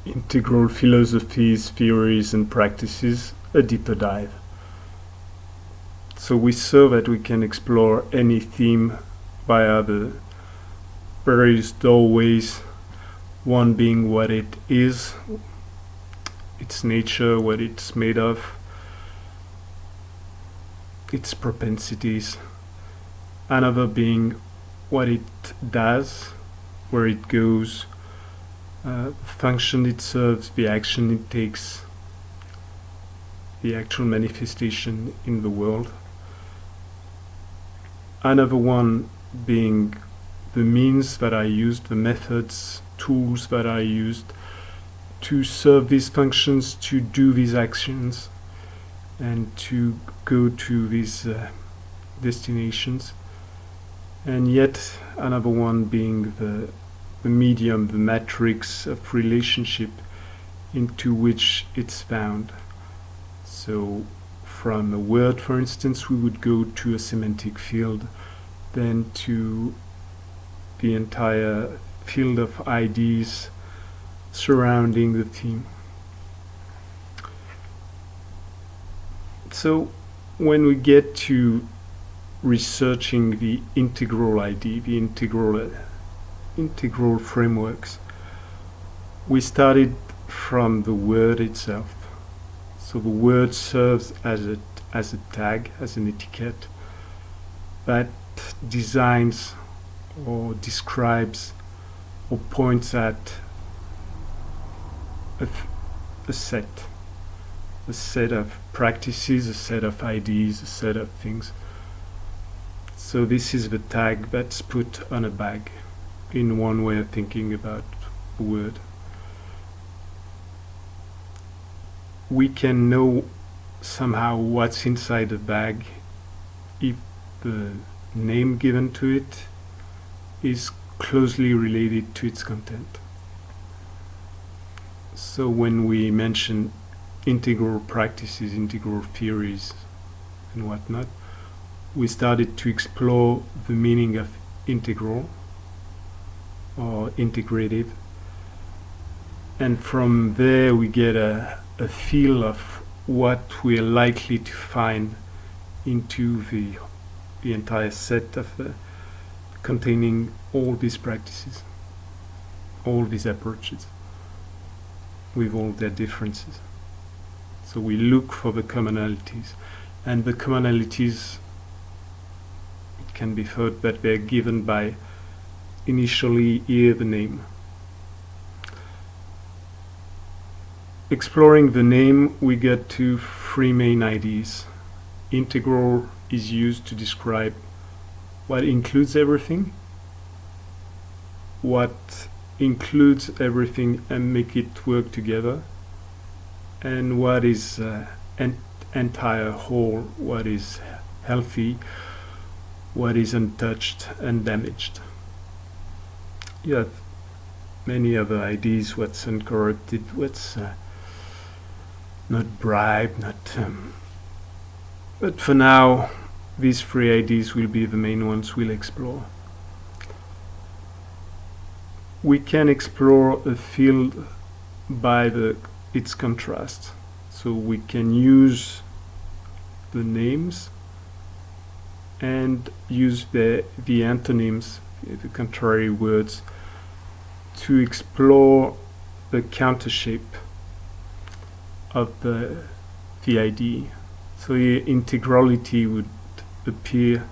Integral philosophies, theories and practices, a deeper dive. So we saw that we can explore any theme via the various doorways, one being what it is, its nature, what it's made of, its propensities, another being what it does, where it goes, the function it serves, the action it takes, the actual manifestation in the world. Another one being the means that I used, the methods, tools that I used to serve these functions, to do these actions, and to go to these destinations. And yet another one being the medium, the matrix of relationship into which it's found. So from a word, for instance, we would go to a semantic field, then to the entire field of ideas surrounding the theme. So when we get to researching the integral idea, the integral frameworks, we started from the word itself. So the word serves as a tag, as an etiquette that designs or describes or points at a set of practices, a set of ideas, a set of things. So this is the tag that's put on a bag, in one way of thinking about the word. We can know somehow what's inside the bag if the name given to it is closely related to its content. So when we mention integral practices, integral theories and whatnot, we started to explore the meaning of integral or integrative, and from there we get a feel of what we're likely to find into the entire set of containing all these practices, all these approaches, with all their differences. So we look for the commonalities, and the commonalities, it can be thought that they're given by initially here the name. Exploring the name, we get to three main ideas. Integral is used to describe what includes everything, what includes everything and make it work together, and what is entire whole, what is healthy, what is untouched and damaged. You have many other ideas, what's uncorrupted, what's not bribed, but for now these three ideas will be the main ones we'll explore. We can explore a field by its contrast. So we can use the names and use the antonyms, the contrary words, to explore the counter shape of the idea. So the integrality would appear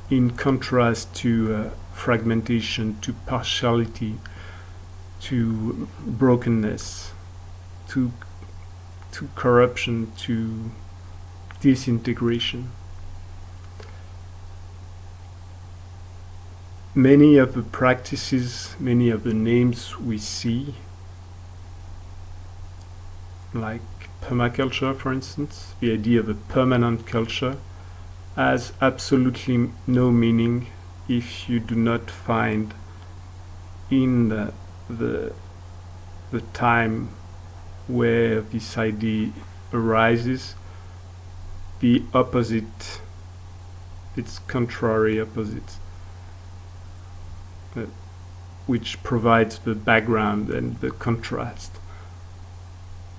in contrast to fragmentation, to partiality, to brokenness, to corruption, to disintegration. Many of the practices, many of the names we see, like permaculture, for instance, the idea of a permanent culture, has absolutely no meaning if you do not find in the time where this idea arises the opposite, its contrary opposites. which provides the background and the contrast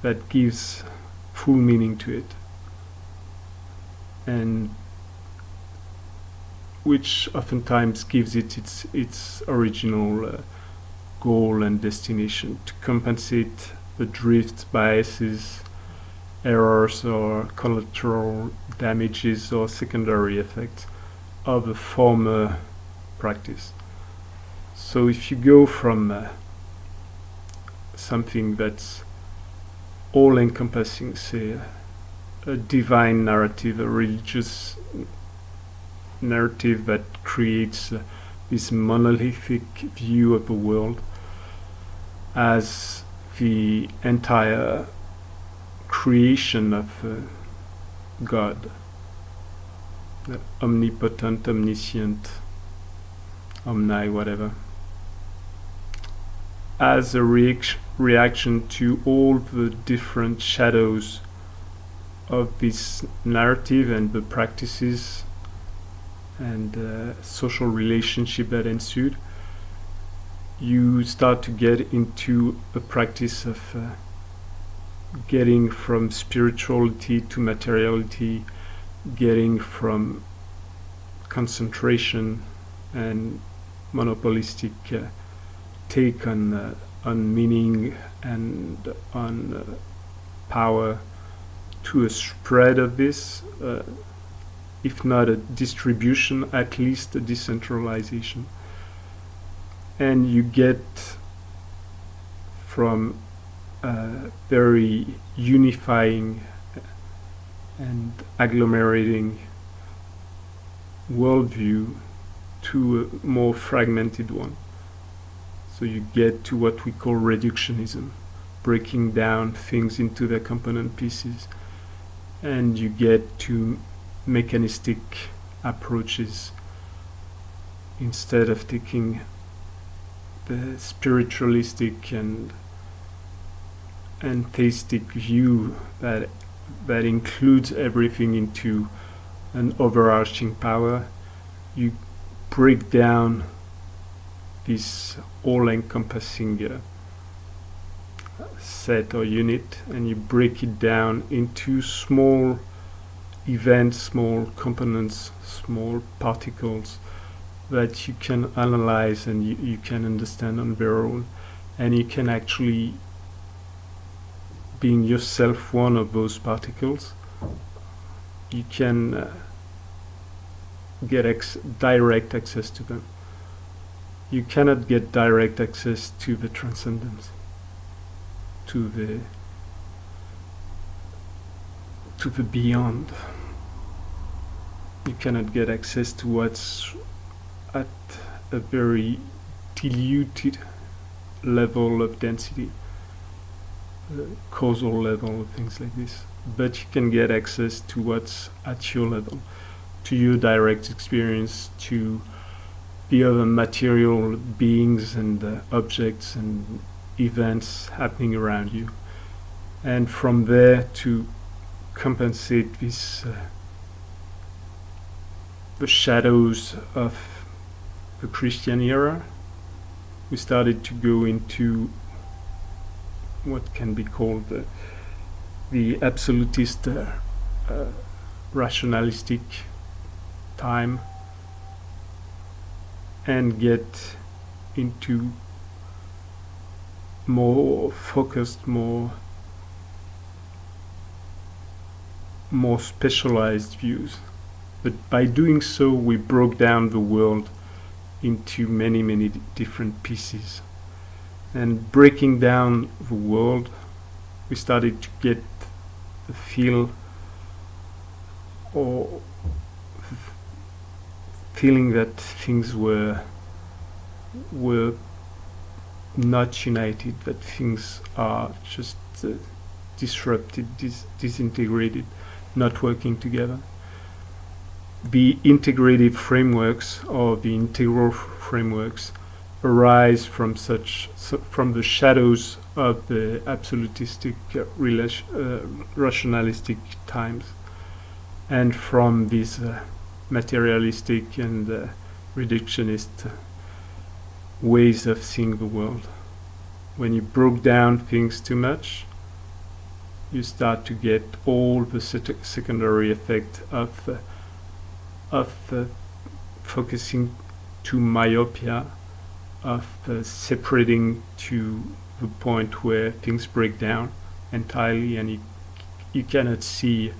that gives full meaning to it, and which oftentimes gives it its original goal and destination, to compensate the drift, biases, errors, or collateral damages or secondary effects of a former practice. So if you go from something that's all-encompassing, say a divine narrative, a religious narrative that creates this monolithic view of the world as the entire creation of God, the omnipotent, omniscient, omni, whatever, as a reaction to all the different shadows of this narrative and the practices and social relationship that ensued, you start to get into a practice of getting from spirituality to materiality, getting from concentration and monopolistic take on meaning and on power, to a spread of this, if not a distribution, at least a decentralization. And you get from a very unifying and agglomerating worldview to a more fragmented one. So you get to what we call reductionism, breaking down things into their component pieces, and you get to mechanistic approaches instead of taking the spiritualistic and theistic view that includes everything into an overarching power. You break down this all-encompassing set or unit, and you break it down into small events, small components, small particles that you can analyze and you can understand on their own, and you can actually, being yourself one of those particles, you can get direct access to them. You cannot get direct access to the transcendence, to the beyond. You cannot get access to what's at a very diluted level of density, causal level, things like this. But you can get access to what's at your level, to your direct experience, to the other material beings and objects and events happening around you. And from there, to compensate this the shadows of the Christian era, we started to go into what can be called the absolutist rationalistic time, and get into more focused, more specialized views. But by doing so, we broke down the world into many different pieces. And breaking down the world, we started to get the feel or feeling that things were not united, that things are just disrupted, disintegrated, not working together. The integrative frameworks or the integral frameworks arise from from the shadows of the absolutistic rationalistic times, and from these materialistic and reductionist ways of seeing the world. When you broke down things too much, you start to get all the secondary effect of focusing to myopia, of separating to the point where things break down entirely, and you cannot see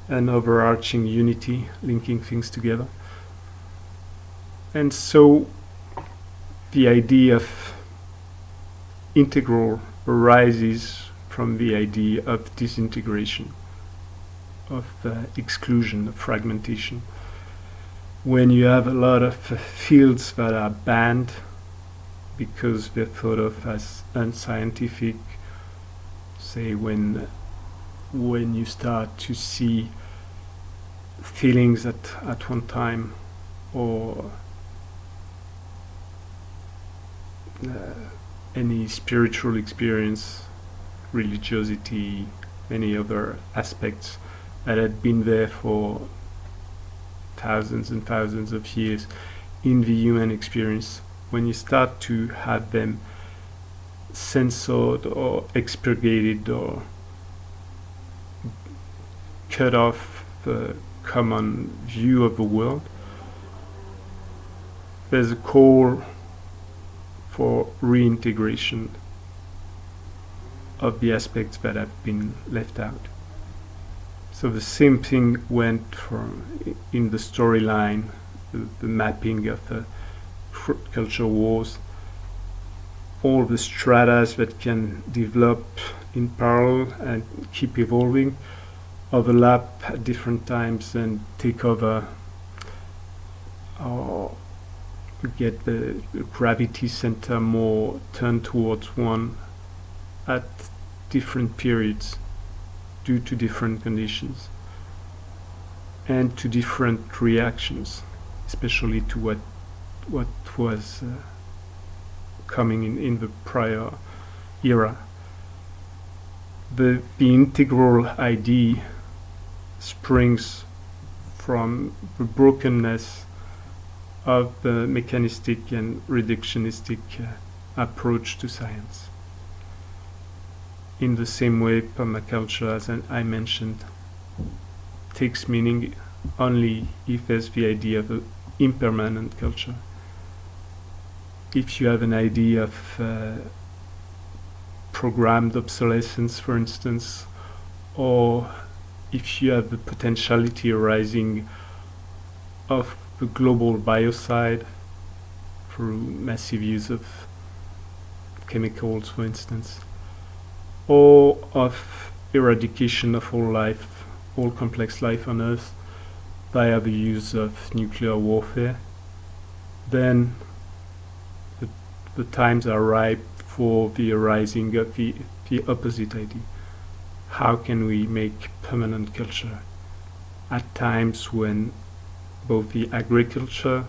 an overarching unity linking things together. And so the idea of integral arises from the idea of disintegration, of exclusion, of fragmentation. When you have a lot of fields that are banned because they're thought of as unscientific, say when you start to see feelings at one time, or any spiritual experience, religiosity, many other aspects that had been there for thousands and thousands of years in the human experience, when you start to have them censored or expurgated or cut off the common view of the world, there's a call for reintegration of the aspects that have been left out. So the same thing went in the storyline, the mapping of the culture wars, all the stratas that can develop in parallel and keep evolving, overlap at different times and take over, or get the gravity center more turned towards one at different periods due to different conditions and to different reactions, especially to what was coming in the prior era. The integral idea springs from the brokenness of the mechanistic and reductionistic approach to science. In the same way, permaculture, as I mentioned, takes meaning only if there's the idea of an impermanent culture. If you have an idea of programmed obsolescence, for instance, or if you have the potentiality arising of the global biocide through massive use of chemicals, for instance, or of eradication of all life, all complex life on Earth via the use of nuclear warfare, then the times are ripe for the arising of the opposite idea. How can we make permanent culture at times when both the agriculture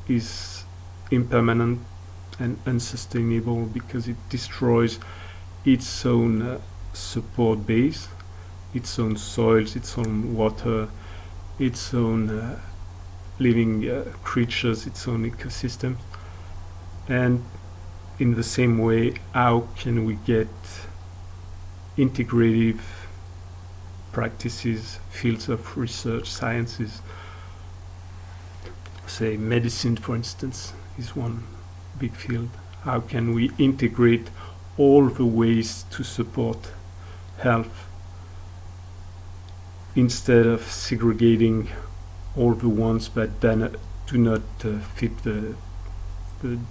is impermanent and unsustainable because it destroys its own support base, its own soils, its own water, its own living creatures, its own ecosystem? And in the same way, how can we get integrative practices, fields of research, sciences? Say medicine, for instance, is one big field. How can we integrate all the ways to support health instead of segregating all the ones that do not fit the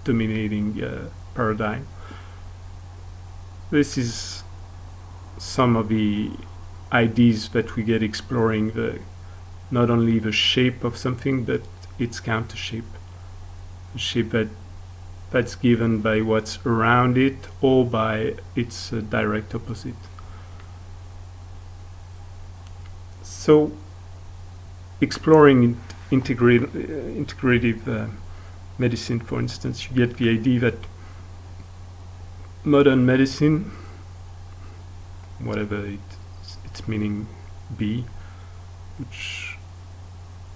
dominating paradigm? This is some of the ideas that we get exploring not only the shape of something, but its counter shape, the shape that's given by what's around it or by its direct opposite. So, exploring integrative medicine, for instance, you get the idea that modern medicine, whatever its meaning be, which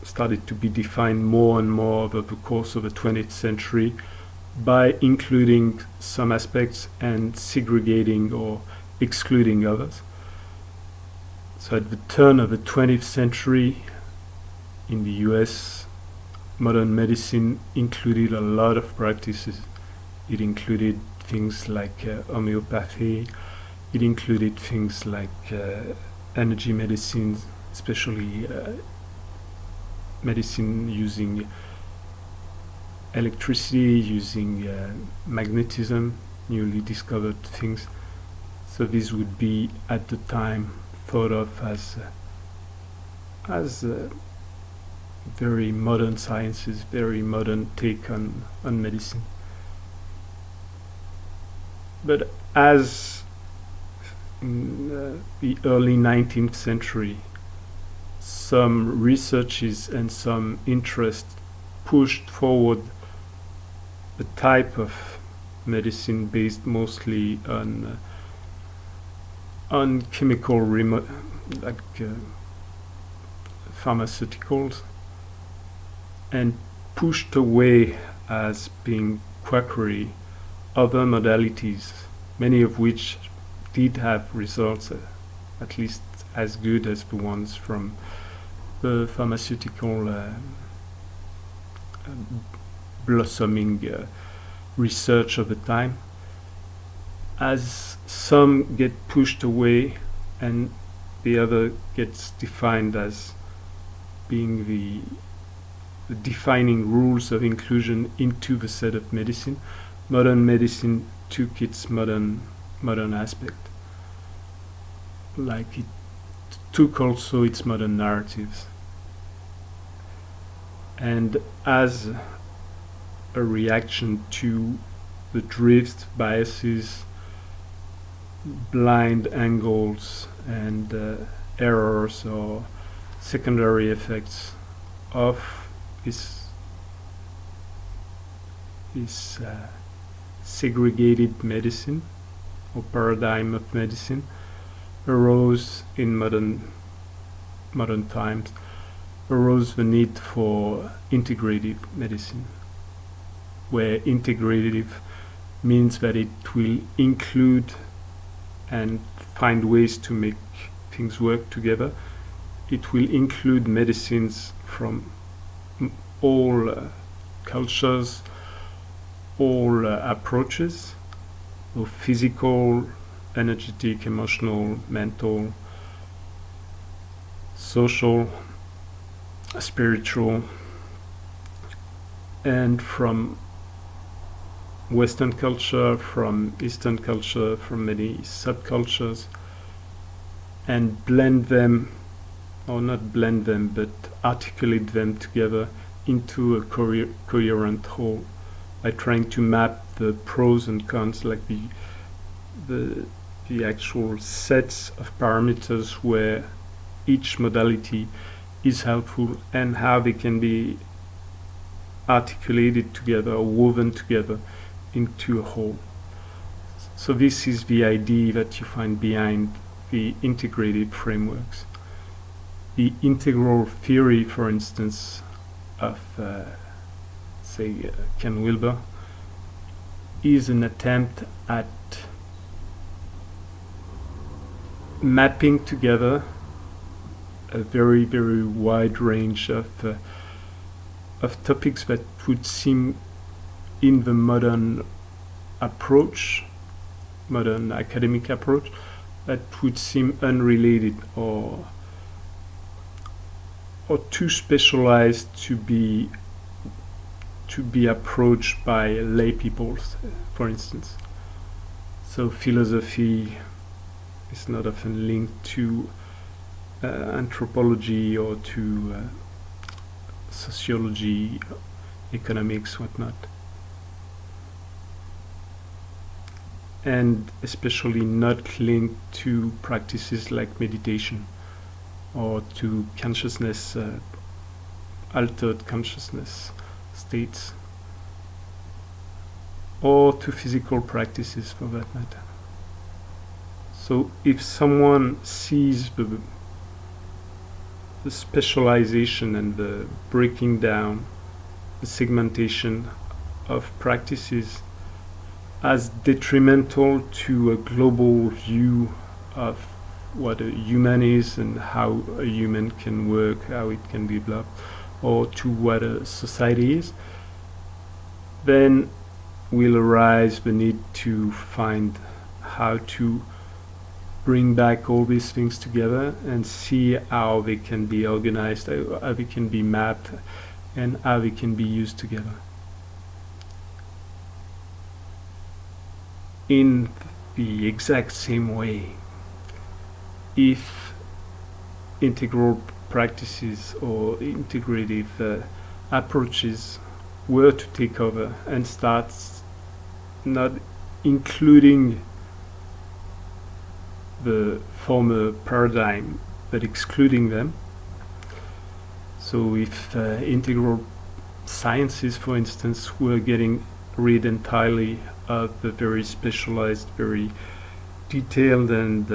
started to be defined more and more over the course of the 20th century by including some aspects and segregating or excluding others. So at the turn of the 20th century in the US, modern medicine included a lot of practices. It included things like homeopathy. It included things like energy medicine, especially medicine using electricity, using magnetism, newly discovered things. So these would be at the time thought of as very modern sciences, very modern take on medicine. But as in the early 19th century, some researches and some interest pushed forward a type of medicine based mostly on chemical pharmaceuticals, and pushed away as being quackery other modalities, many of which did have results at least as good as the ones from the pharmaceutical blossoming research of the time. As some get pushed away and the other gets defined as being the defining rules of inclusion into the set of medicine, modern medicine took its modern aspect, like it took also its modern narratives. And as a reaction to the drift, biases, blind angles, and errors or secondary effects of this segregated medicine or paradigm of medicine, arose in modern times, arose the need for integrative medicine, where integrative means that it will include and find ways to make things work together. It will include medicines from all cultures, all approaches, so physical, energetic, emotional, mental, social, spiritual, and from Western culture, from Eastern culture, from many subcultures, and blend them, or not blend them, but articulate them together into a coherent whole by trying to map the pros and cons, like the actual sets of parameters where each modality is helpful and how they can be articulated together or woven together into a whole. So this is the idea that you find behind the integrated frameworks. The integral theory, for instance, of say Ken Wilber, is an attempt at mapping together a very, very wide range of topics that would seem in the modern approach, modern academic approach, that would seem unrelated or too specialized to be approached by lay people, for instance. So philosophy is not often linked to anthropology or to sociology, economics, whatnot. And especially not linked to practices like meditation or to consciousness, altered consciousness states, or to physical practices for that matter. So if someone sees the specialization and the breaking down, the segmentation of practices as detrimental to a global view of what a human is and how a human can work, how it can develop, or to what a society is, then will arise the need to find how to bring back all these things together and see how they can be organized, how they can be mapped, and how they can be used together. In the exact same way, if integral practices or integrative approaches were to take over and start not including the former paradigm but excluding them, so if integral sciences, for instance, were getting rid entirely of the very specialized, very detailed and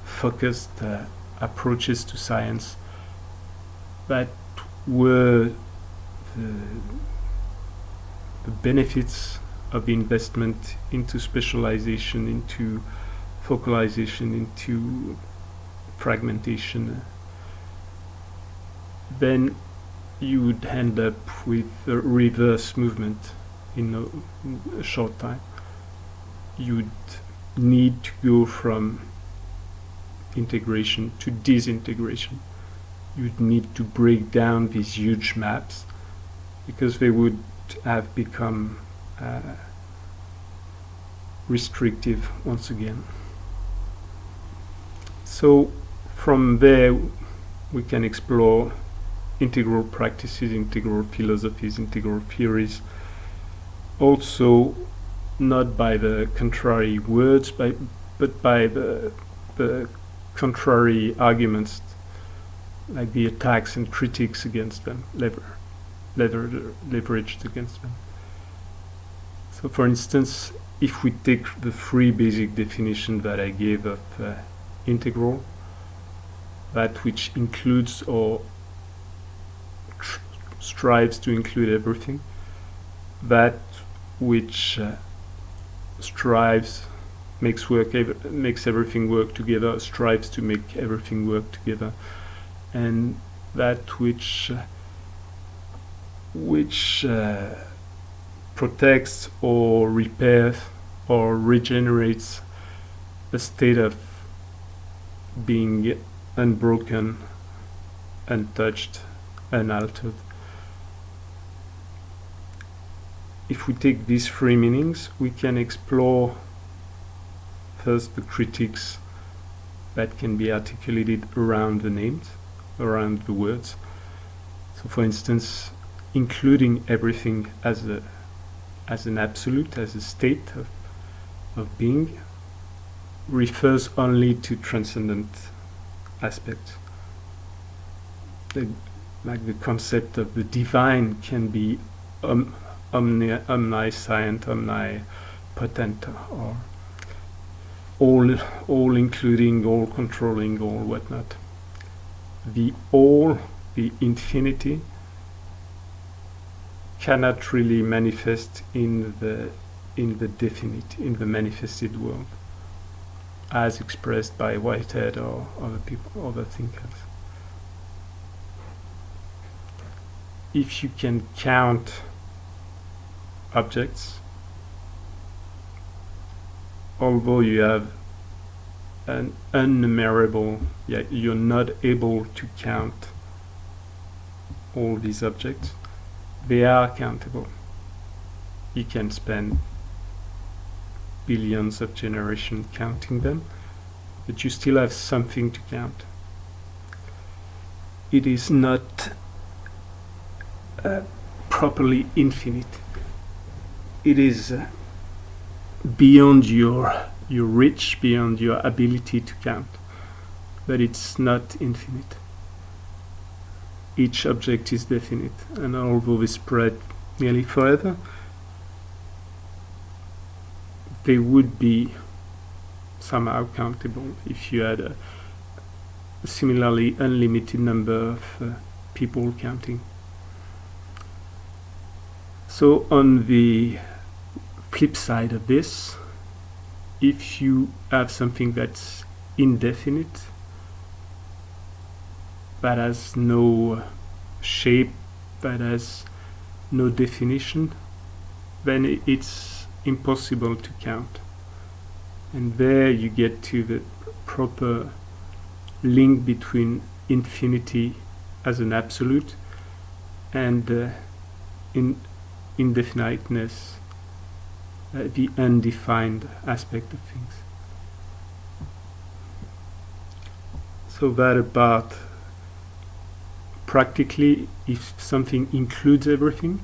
focused approaches to science that were the benefits of the investment into specialization, into focalization, into fragmentation, then you would end up with a reverse movement in a short time. You'd need to go from integration to disintegration. You'd need to break down these huge maps because they would have become restrictive once again. So from there we can explore integral practices, integral philosophies, integral theories, also not by the contrary words, but by the contrary arguments, like the attacks and critiques against them, leveraged against them. So for instance, if we take the three basic definitions that I gave of integral, that which includes or strives to include everything, that which strives, makes everything work together, strives to make everything work together, and that which protects or repairs or regenerates a state of being unbroken, untouched, unaltered. If we take these three meanings, we can explore first the critiques that can be articulated around the names, around the words. So for instance, including everything as an absolute, as a state of being, refers only to transcendent aspects. Like the concept of the divine can be omniscient, omnipotent, or all including, all controlling, all whatnot. The all, the infinity, cannot really manifest in the definite, in the manifested world, as expressed by Whitehead or other people, other thinkers. If you can count objects, although you have an unnumerable, you're not able to count all these objects, they are countable. You can spend billions of generations counting them, but you still have something to count. It is not properly infinite. It is beyond your reach, beyond your ability to count, but it's not infinite. Each object is definite, and although they spread nearly forever, they would be somehow countable if you had a similarly unlimited number of people counting. So on the flip side of this, if you have something that's indefinite, that has no shape, that has no definition, then it's impossible to count. And there you get to the proper link between infinity as an absolute and indefiniteness, the undefined aspect of things. So that about practically, if something includes everything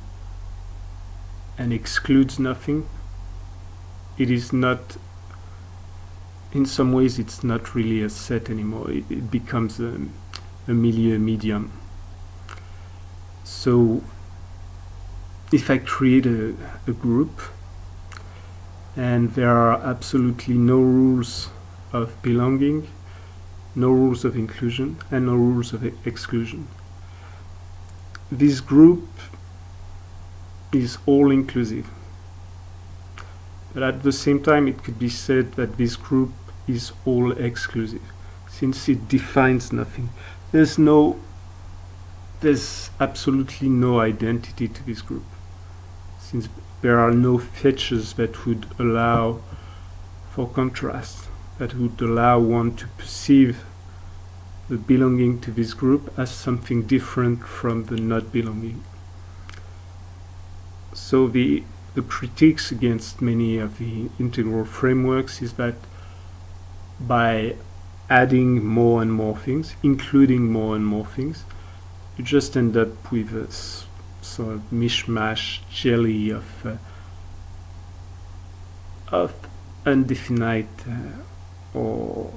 and excludes nothing, it is not, in some ways it's not really a set anymore. It becomes a milieu medium. So if I create a group and there are absolutely no rules of belonging, no rules of inclusion, and no rules of exclusion, this group is all inclusive. But at the same time, it could be said that this group is all exclusive, since it defines nothing. There's absolutely no identity to this group, since there are no features that would allow for contrast, that would allow one to perceive the belonging to this group as something different from the not belonging. So the critiques against many of the integral frameworks is that by adding more and more things, including more and more things, you just end up with a sort of mishmash jelly of undefinite or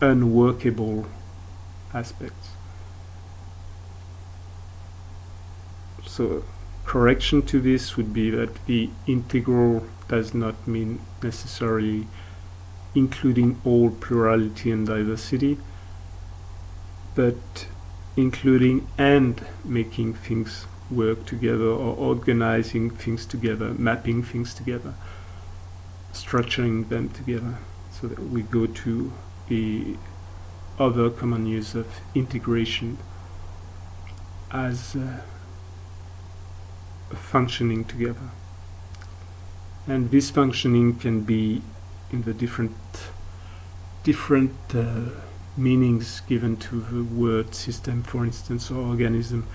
unworkable aspects. So correction to this would be that the integral does not mean necessarily including all plurality and diversity, but including and making things work together, or organizing things together, mapping things together, structuring them together, so that we go to the other common use of integration as functioning together. And this functioning can be in the different meanings given to the word system, for instance, or organism.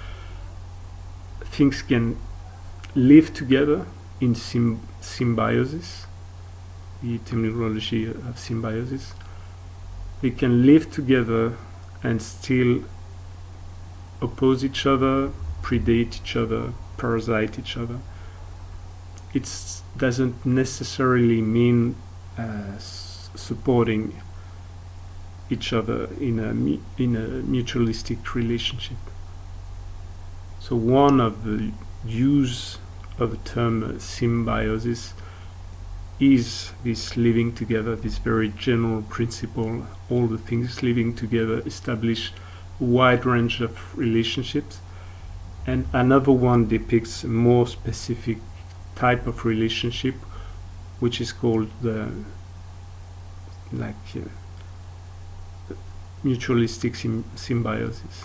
Things can live together in symbiosis, the terminology of symbiosis. They can live together and still oppose each other, predate each other, parasite each other. It doesn't necessarily mean supporting each other in a mutualistic relationship. So one of the use of the term symbiosis is this living together, this very general principle. All the things living together establish a wide range of relationships, and another one depicts a more specific type of relationship, which is called the mutualistic symbiosis.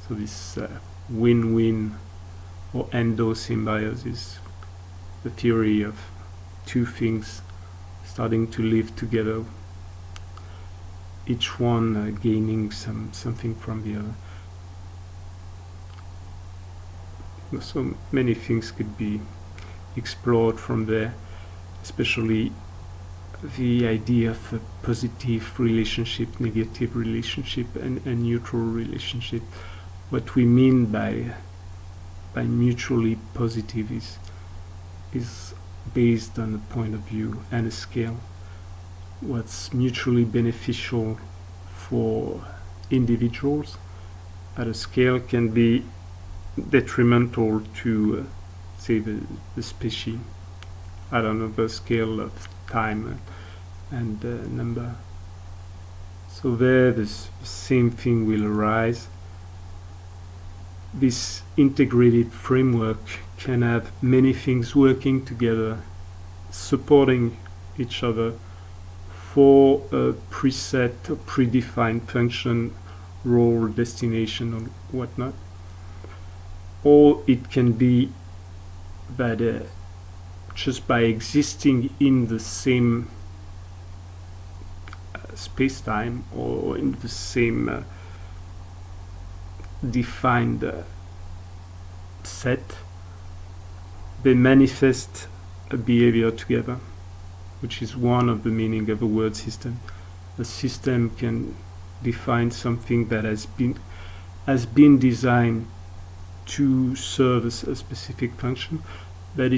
So this win-win or endosymbiosis, the theory of two things starting to live together, each one gaining something from the other. So many things could be explored from there, especially the idea of a positive relationship, negative relationship, and a neutral relationship. What we mean by mutually positive is based on a point of view and a scale. What's mutually beneficial for individuals at a scale can be detrimental to, say, the species at another scale of time and number. So there, the same thing will arise. This integrated framework can have many things working together, supporting each other for a preset or predefined function, role, destination, or whatnot. Or it can be that just by existing in the same space-time or in the same defined set, they manifest a behavior together, which is one of the meaning of a word system. A system can define something that has been designed to serve a specific function, but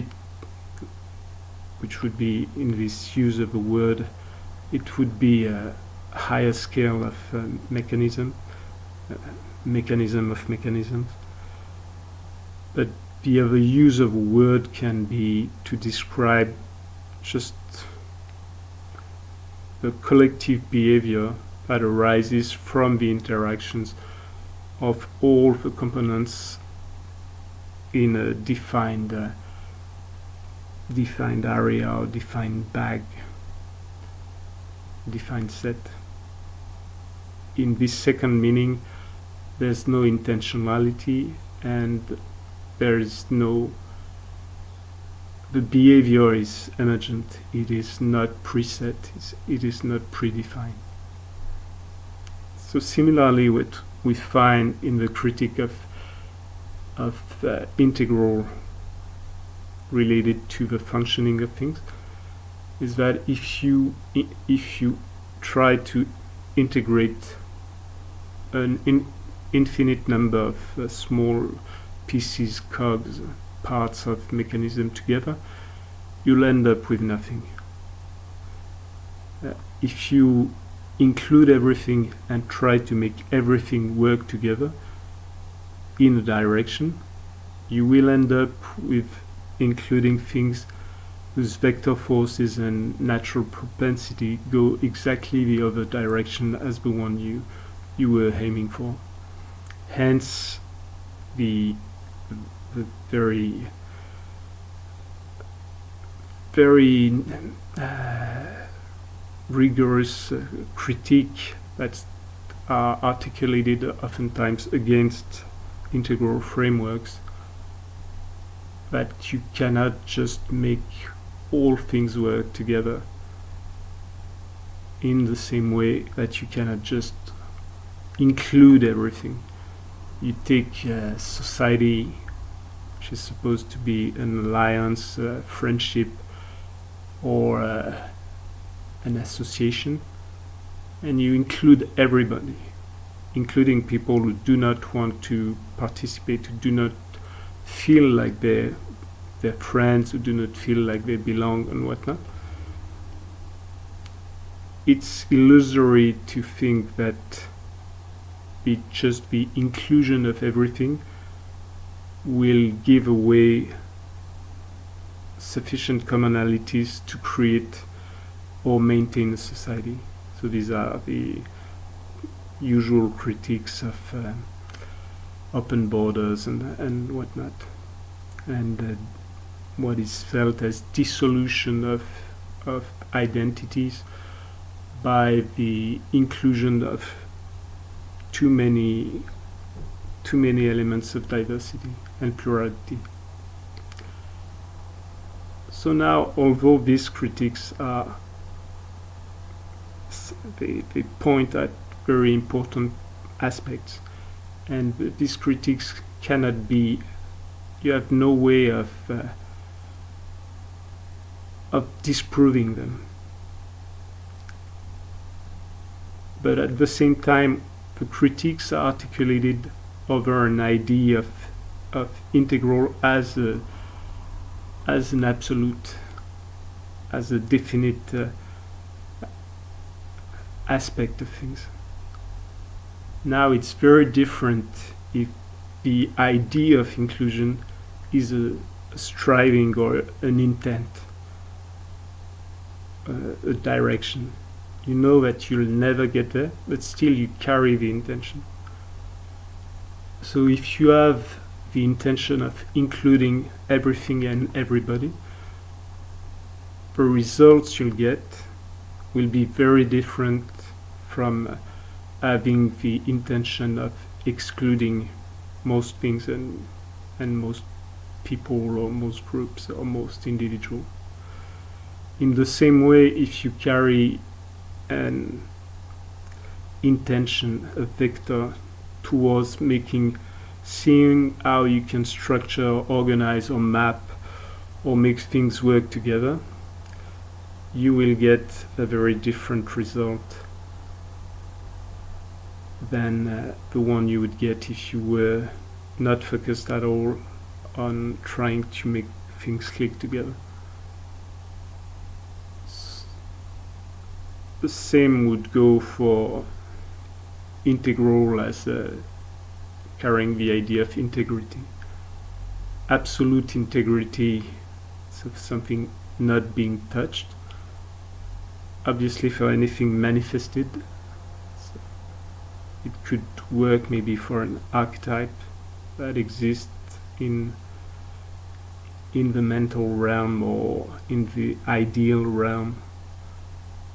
which would be, in this use of a word, it would be a higher scale of mechanism of mechanisms. But the other use of a word can be to describe just the collective behavior that arises from the interactions of all the components in a defined area or defined bag, defined set. In this second meaning, there's no intentionality, and there is no, the behavior is emergent. It is not preset, it is not predefined. So similarly, what we find in the critique of integral related to the functioning of things is that if you try to integrate an infinite number of small pieces, cogs, parts of mechanism together, you'll end up with nothing. If you include everything and try to make everything work together in a direction, you will end up with including things whose vector forces and natural propensity go exactly the other direction as the one you were aiming for. Hence the very rigorous critique that's articulated oftentimes against integral frameworks, that you cannot just make all things work together in the same way that you cannot just include everything. You take society, which is supposed to be an alliance, friendship, or an association, and you include everybody, including people who do not want to participate, who do not feel like they're friends, who do not feel like they belong, and whatnot. It's illusory to think that just the inclusion of everything will give away sufficient commonalities to create or maintain a society. So these are the usual critiques of open borders and whatnot, and what is felt as dissolution of identities by the inclusion of too many elements of diversity and plurality. So now, although these critiques are, they point at very important aspects, and these critiques cannot be, you have no way of disproving them. But at the same time, the critiques are articulated over an idea of integral as an absolute, as a definite aspect of things. Now it's very different if the idea of inclusion is a striving or an intent, a direction. You know that you'll never get there, but still you carry the intention. So if you have the intention of including everything and everybody, the results you'll get will be very different from having the intention of excluding most things and most people or most groups or most individuals. In the same way, if you carry an intention, a vector, towards seeing how you can structure, organize, or map, or make things work together, you will get a very different result than the one you would get if you were not focused at all on trying to make things click together. The same would go for integral as carrying the idea of integrity. Absolute integrity of something not being touched. Obviously, for anything manifested, so it could work maybe for an archetype that exists in the mental realm or in the ideal realm,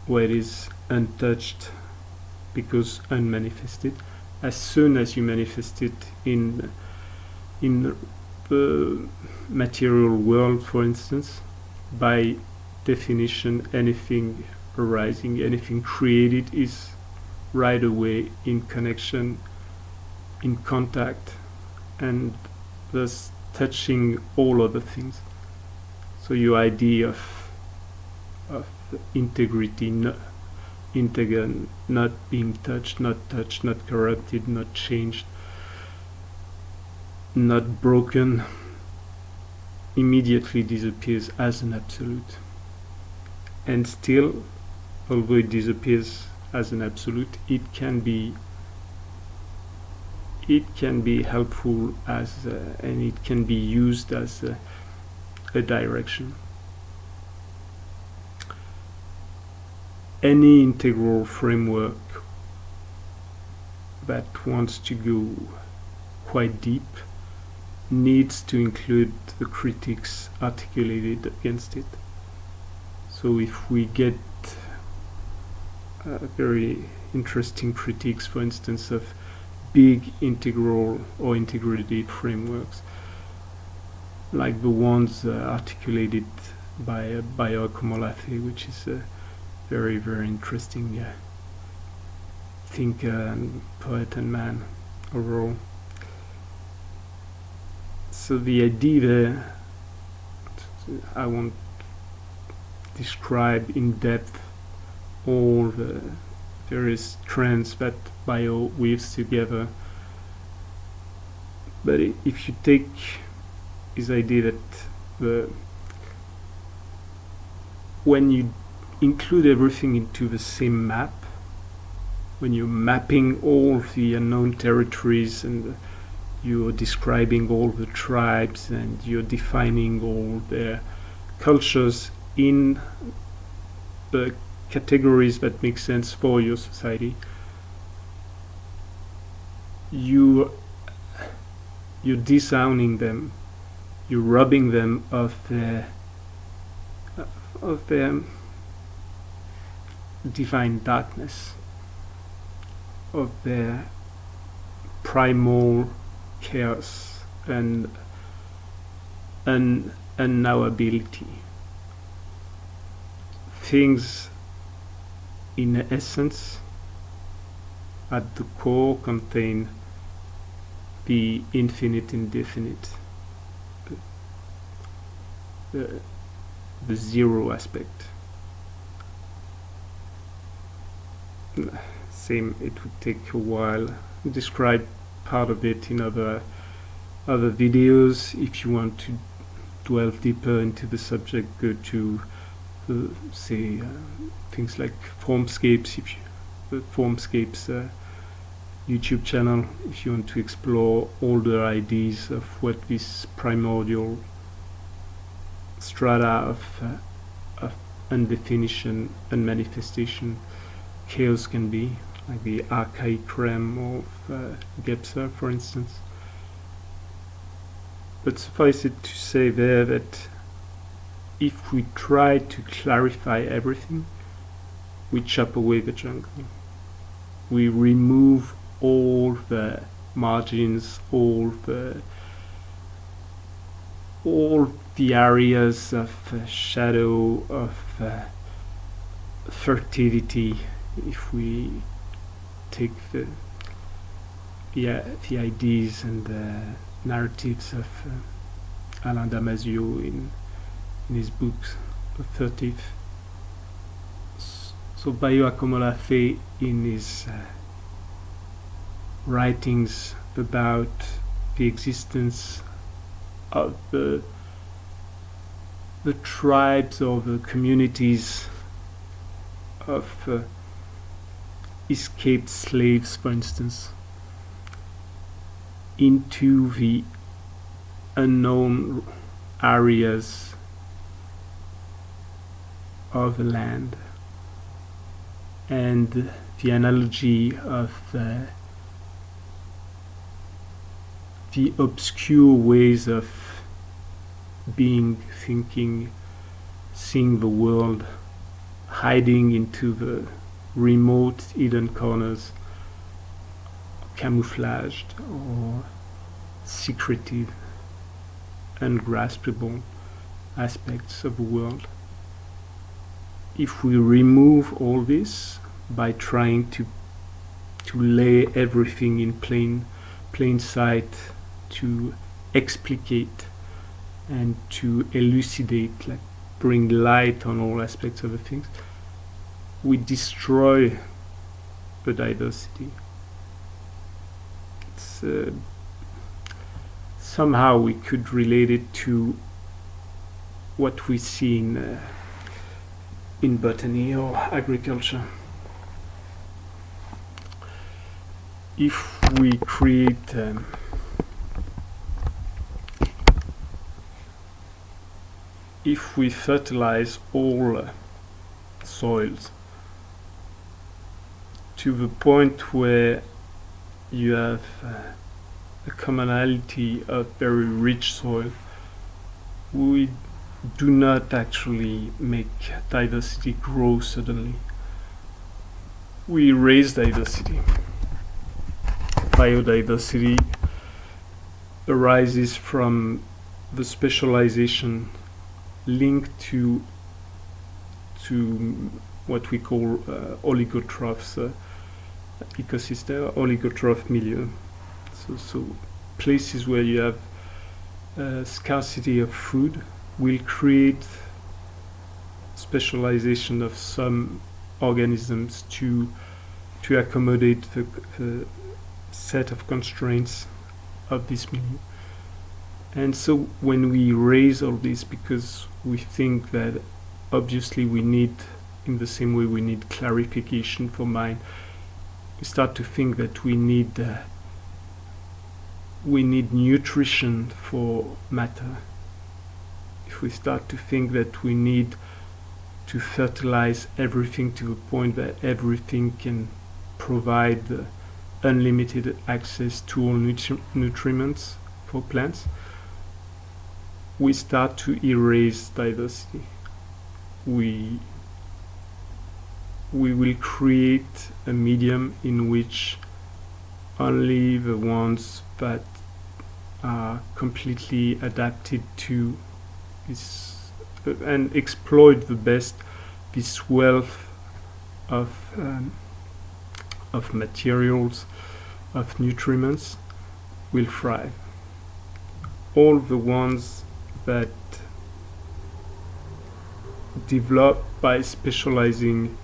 where it is untouched because unmanifested. As soon as you manifest it in the material world, for instance, by definition, anything arising, anything created is right away in connection, in contact, and thus touching all other things. So your idea of integrity, integer, not being touched, not corrupted, not changed, not broken, immediately disappears as an absolute. And still, although it disappears as an absolute, it can be helpful as and it can be used as a direction. Any integral framework that wants to go quite deep needs to include the critiques articulated against it. So if we get very interesting critiques, for instance, of big integral or integrative frameworks, like the ones articulated by Okomolathe, which is a very, very interesting thinker and poet and man overall. So the idea there, I won't describe in depth all the various trends that bio weaves together, but if you take his idea that when you include everything into the same map, when you're mapping all the unknown territories and you're describing all the tribes and you're defining all their cultures in the categories that make sense for your society, you're disowning them, you're robbing them of their divine darkness, of their primal chaos and unknowability. Things in essence at the core contain the infinite indefinite, the zero aspect. Same, it would take a while to describe part of it in other videos. If you want to delve deeper into the subject, go to say things like Formscapes, the Formscapes YouTube channel, if you want to explore older ideas of what this primordial strata of undefinition and manifestation chaos can be, like the archaic realm of Gebser, for instance. But suffice it to say there that if we try to clarify everything, we chop away the jungle. We remove all the margins, all the areas of shadow, of fertility. If we take the ideas and the narratives of undamaged in his books, Effetcts. So Bayo Akomolafe, in his writings about the existence of the tribes or the communities of escaped slaves, for instance, into the unknown areas of the land, and the analogy of the obscure ways of being, thinking, seeing the world, hiding into the remote hidden corners, camouflaged or secretive, ungraspable aspects of the world. If we remove all this by trying to lay everything in plain sight, to explicate and to elucidate, like bring light on all aspects of the things, we destroy the diversity. It's, somehow we could relate it to what we see in botany or agriculture. If we create if we fertilize all soils to the point where you have a commonality of very rich soil, we do not actually make diversity grow suddenly. We raise diversity. Biodiversity arises from the specialization linked to what we call oligotrophs, ecosystem, oligotroph milieu. So places where you have scarcity of food will create specialization of some organisms to accommodate the set of constraints of this milieu. And so when we raise all this, because we think that obviously we need, in the same way we need clarification for mind, we start to think that we need nutrition for matter. If we start to think that we need to fertilize everything to the point that everything can provide unlimited access to all nutriments for plants, we start to erase diversity. We will create a medium in which only the ones that are completely adapted to this and exploit the best this wealth of materials, of nutriments, will thrive. All the ones that develop by specializing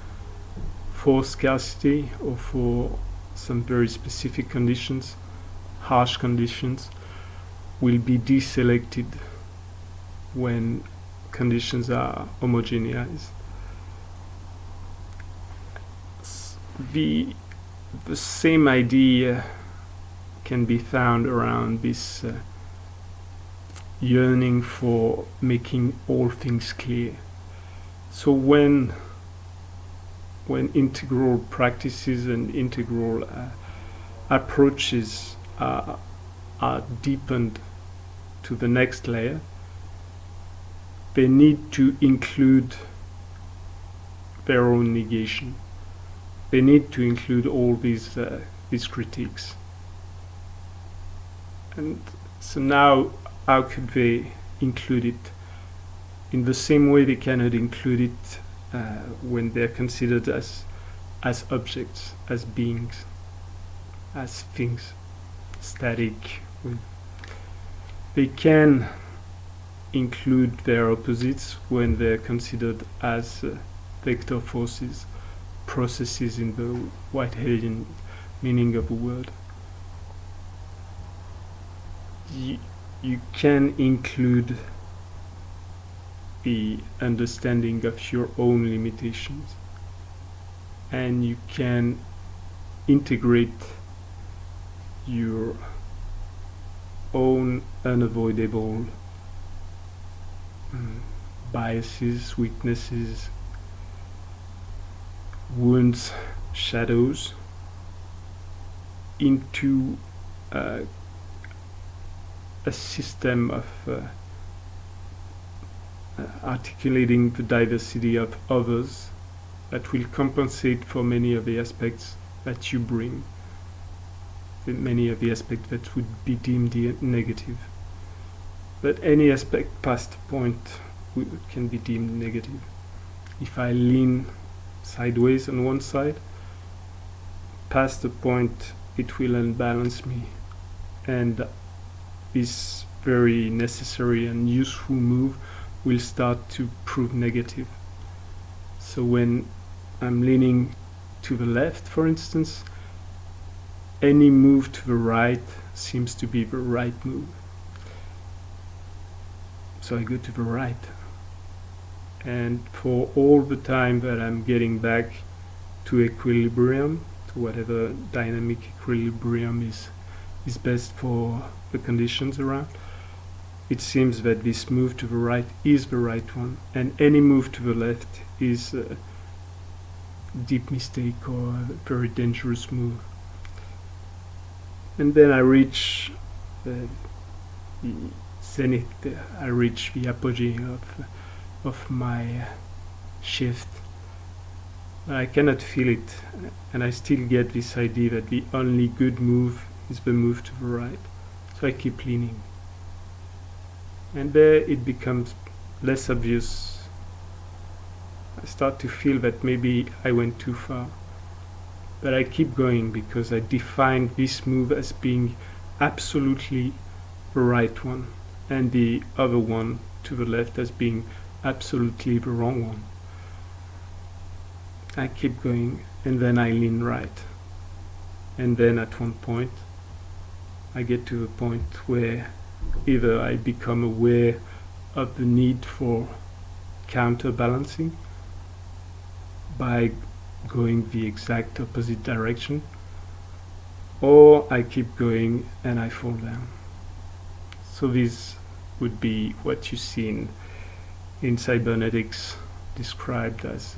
for scarcity or for some very specific conditions, harsh conditions, will be deselected when conditions are homogenized. The same idea can be found around this yearning for making all things clear. So when integral practices and integral approaches are deepened to the next layer, they need to include their own negation. They need to include all these critiques. And so now, how could they include it? In the same way they cannot include it when they're considered as objects, as beings, as things, static. They can include their opposites when they're considered as vector forces, processes in the Whiteheadian meaning of the word. You can include the understanding of your own limitations, and you can integrate your own unavoidable biases, weaknesses, wounds, shadows into a system of articulating the diversity of others that will compensate for many of the aspects that you bring, many of the aspects that would be deemed negative. But any aspect past a point can be deemed negative. If I lean sideways on one side, past a point it will unbalance me, and this very necessary and useful move will start to prove negative. So when I'm leaning to the left, for instance, any move to the right seems to be the right move. So I go to the right. And for all the time that I'm getting back to equilibrium, to whatever dynamic equilibrium is best for the conditions around, it seems that this move to the right is the right one, and any move to the left is a deep mistake or a very dangerous move. And then I reach the zenith, I reach the apogee of my shift. I cannot feel it, and I still get this idea that the only good move is the move to the right. So I keep leaning. And there it becomes less obvious. I start to feel that maybe I went too far. But I keep going because I defined this move as being absolutely the right one, and the other one to the left as being absolutely the wrong one. I keep going, and then I lean right. And then at one point, I get to a point where either I become aware of the need for counterbalancing by going the exact opposite direction, or I keep going and I fall down. So this would be what you see in cybernetics described as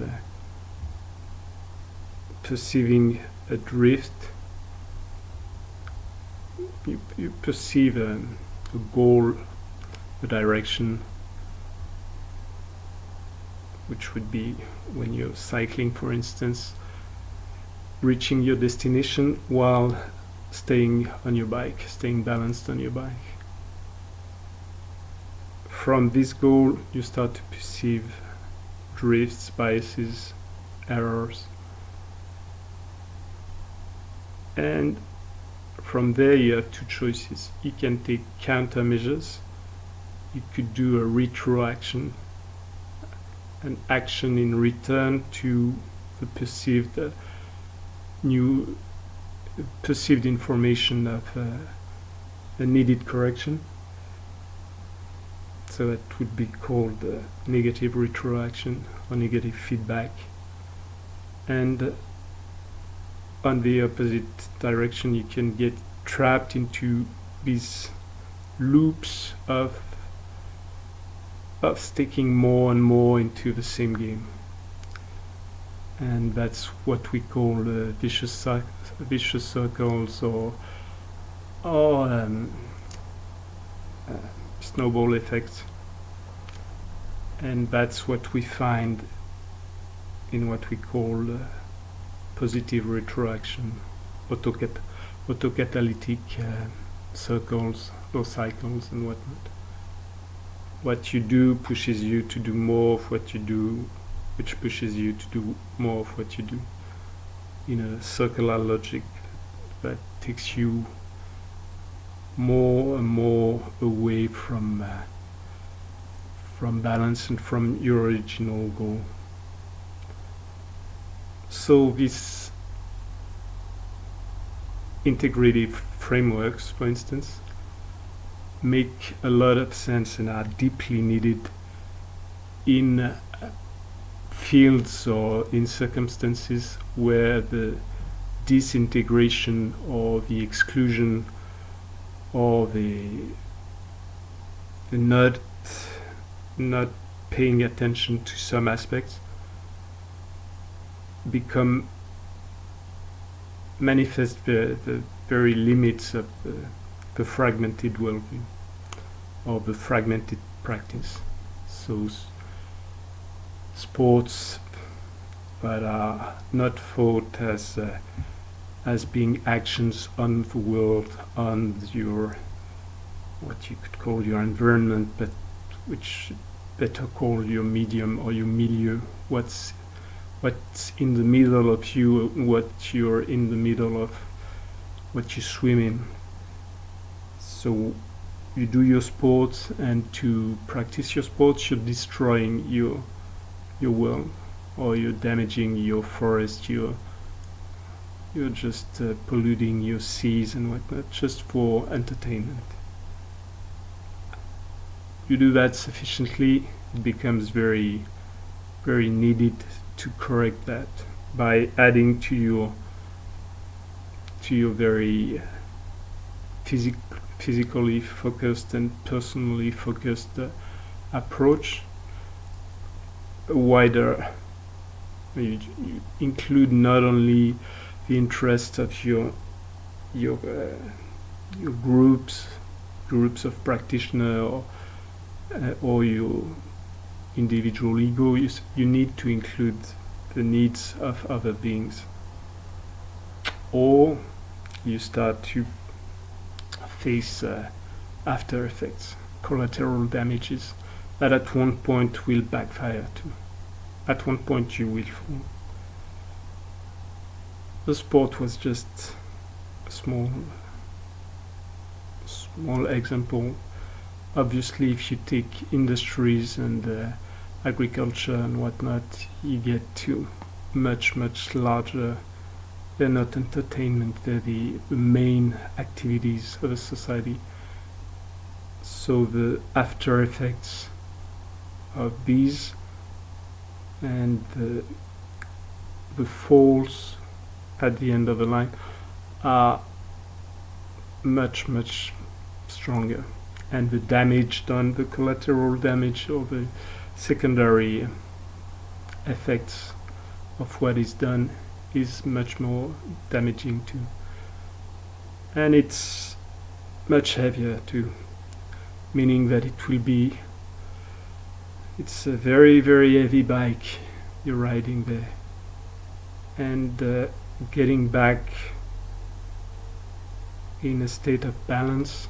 perceiving a drift. You perceive a goal, a direction, which would be when you're cycling, for instance, reaching your destination while staying on your bike, staying balanced on your bike. From this goal, you start to perceive drifts, biases, errors, and from there you have two choices. You can take countermeasures. You could do a retroaction, an action in return to the perceived perceived information of a needed correction. So that would be called negative retroaction or negative feedback. And on the opposite direction, you can get trapped into these loops of sticking more and more into the same game. And that's what we call vicious circles or snowball effect. And that's what we find in what we call positive retroaction, autocatalytic circles or cycles and whatnot. What you do pushes you to do more of what you do, which pushes you to do more of what you do, in a circular logic that takes you more and more away from balance and from your original goal. So these integrative frameworks, for instance, make a lot of sense and are deeply needed in fields or in circumstances where the disintegration or the exclusion or the not paying attention to some aspects become manifest the very limits of the fragmented worldview or the fragmented practice. So sports that are not thought as being actions on the world, on your what you could call your environment, but which better call your medium or your milieu, what's in the middle of you, what you're in the middle of, what you swim in. So you do your sports, and to practice your sports you're destroying your world, or you're damaging your forest, you're just polluting your seas and whatnot, just for entertainment. You do that sufficiently, it becomes very, very needed to correct that by adding to your very physically focused and personally focused approach a wider. You include not only the interest of your groups of practitioners or your individual ego, you need to include the needs of other beings, or you start to face after effects, collateral damages that at one point will backfire too. At one point you will fall. The sport was just a small example. Obviously, if you take industries and agriculture and whatnot, you get to much larger. They're not entertainment, they're the main activities of a society. So the after effects of these and the falls at the end of the line are much stronger, and the damage done, the collateral damage or the secondary effects of what is done is much more damaging too, and it's much heavier too, meaning that it's a very heavy bike you're riding there, and getting back in a state of balance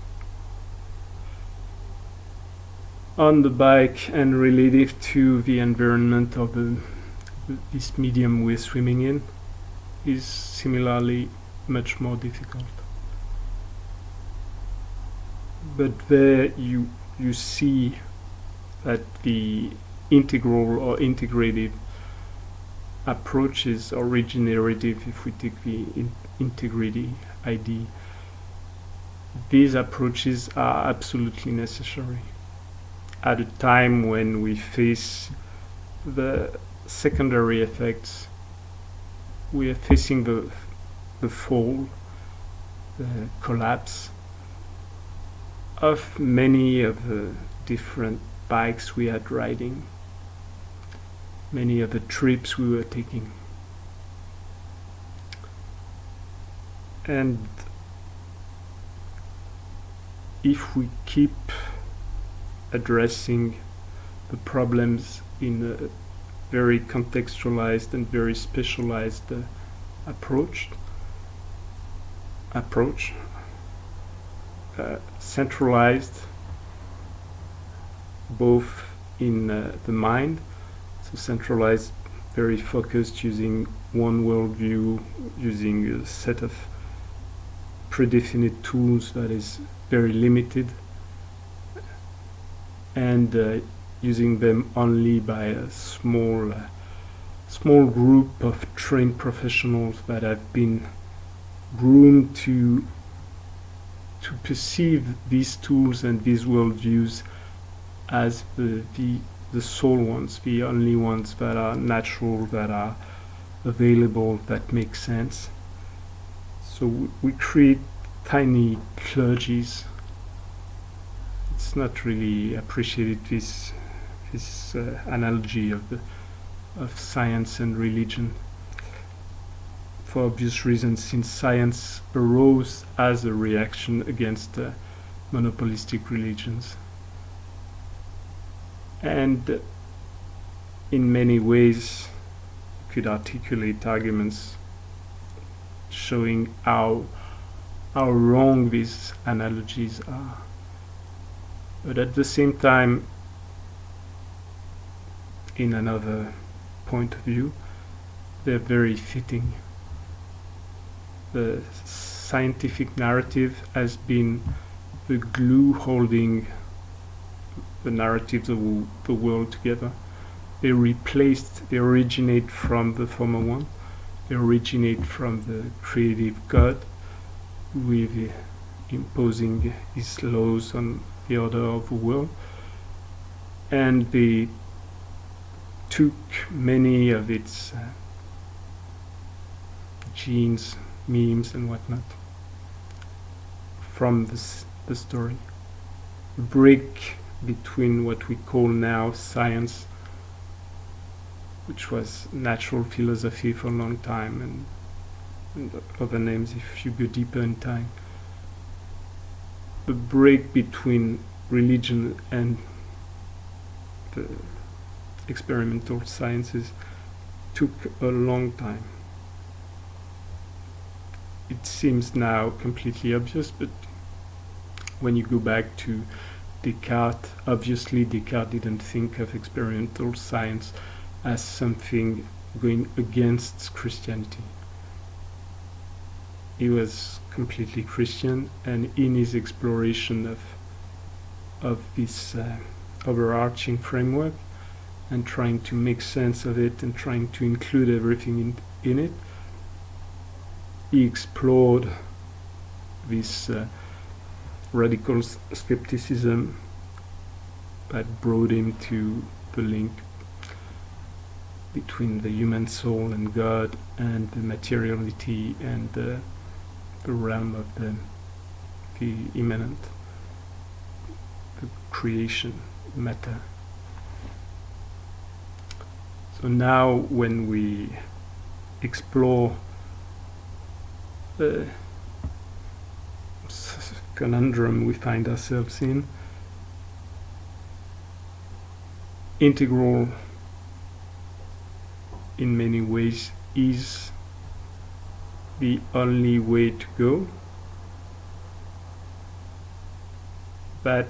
on the bike and relative to the environment of this medium we're swimming in is similarly much more difficult. But there you see that the integral or integrative approaches, or regenerative if we take the integrity ID, these approaches are absolutely necessary at a time when we face the secondary effects. We are facing the fall, the collapse of many of the different bikes we had riding, many of the trips we were taking. And if we keep addressing the problems in a very contextualized and very specialized approach, centralized both in the mind, so centralized, very focused, using one worldview, using a set of predefined tools that is very limited, and using them only by a small group of trained professionals that have been groomed to perceive these tools and these worldviews as the sole ones, the only ones that are natural, that are available, that make sense. So we create tiny clergies. It's not really appreciated, this analogy of science and religion, for obvious reasons, since science arose as a reaction against monopolistic religions. And in many ways could articulate arguments showing how wrong these analogies are. But at the same time, in another point of view, they're very fitting. The scientific narrative has been the glue holding the narratives of the world together. They originate from the former one. They originate from the creative God, with imposing his laws on the order of the world. And they took many of its genes, memes and whatnot from the story. The break between what we call now science, which was natural philosophy for a long time, and other names if you go deeper in time. The break between religion and the experimental sciences took a long time. It seems now completely obvious, but when you go back to Descartes, obviously Descartes didn't think of experimental science as something going against Christianity. He was completely Christian, and in his exploration of this overarching framework, and trying to make sense of it and trying to include everything in it, he explored this radical skepticism that brought him to the link between the human soul and God, and the materiality and the realm of the immanent, the creation, matter. So now when we explore the conundrum we find ourselves in, integral in many ways is the only way to go. That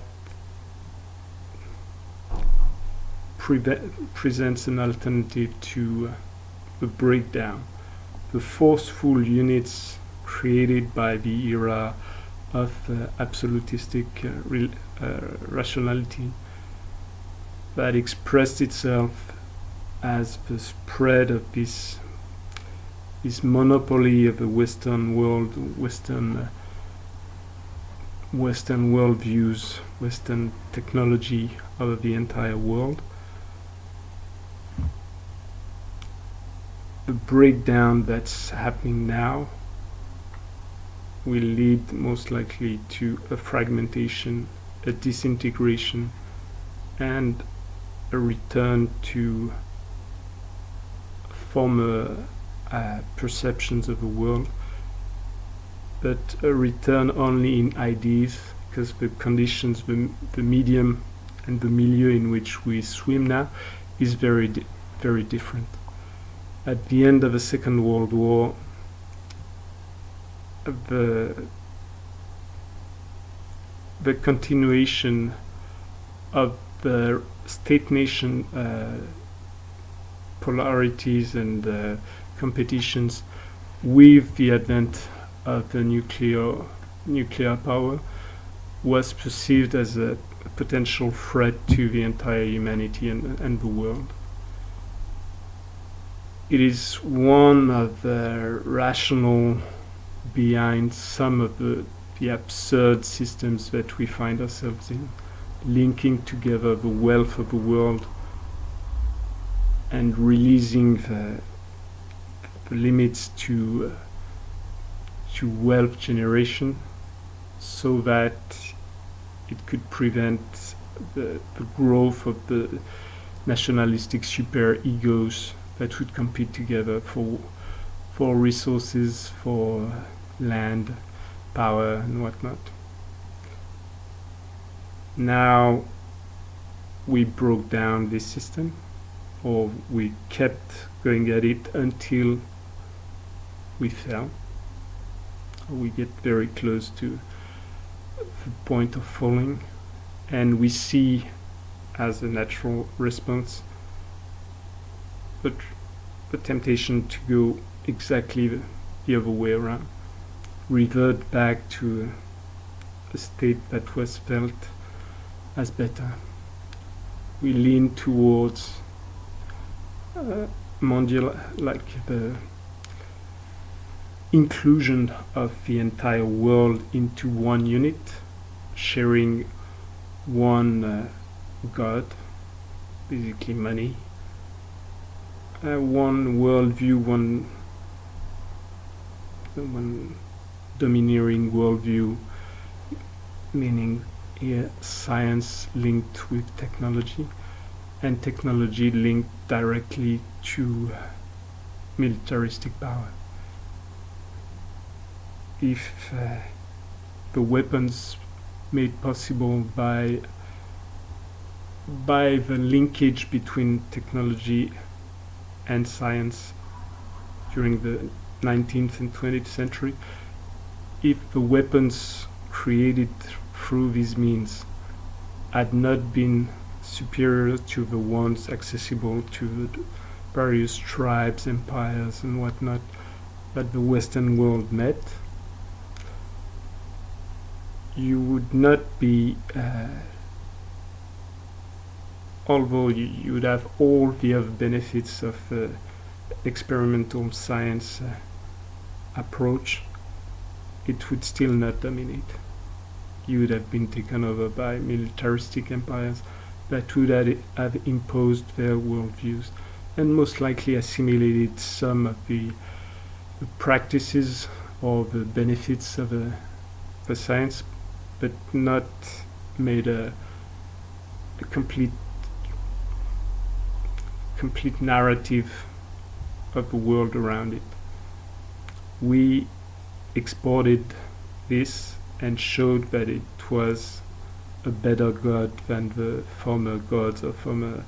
presents an alternative to the breakdown, the forceful units created by the era of absolutistic rationality that expressed itself as the spread of this monopoly of the Western world, Western worldviews, Western technology over the entire world. The breakdown that's happening now will lead most likely to a fragmentation, a disintegration, and a return to former perceptions of the world, but a return only in ideas, because the conditions, the medium and the milieu in which we swim now is very different. At the end of the Second World War, the continuation of the state-nation polarities and competitions with the advent of the nuclear power was perceived as a potential threat to the entire humanity and the world. It is one of the rationale behind some of the absurd systems that we find ourselves in, linking together the wealth of the world and releasing the limits to wealth generation, so that it could prevent the growth of the nationalistic super egos that would compete together for resources, for land, power, and whatnot. Now we broke down this system, or we kept going at it until we fell. We get very close to the point of falling, and we see as a natural response the temptation to go exactly the other way around, revert back to a state that was felt as better. We lean towards mondial, like the inclusion of the entire world into one unit, sharing one God, basically money, one worldview, one domineering worldview, meaning science linked with technology, and technology linked directly to militaristic power. If the weapons made possible by the linkage between technology and science during the 19th and 20th century, if the weapons created through these means had not been superior to the ones accessible to the various tribes, empires, and whatnot that the Western world met, you would not be, although you would have all the other benefits of experimental science approach, it would still not dominate. You would have been taken over by militaristic empires that would have imposed their worldviews and most likely assimilated some of the practices or the benefits of the science, but not made a complete narrative of the world around it. We exported this and showed that it was a better God than the former gods or former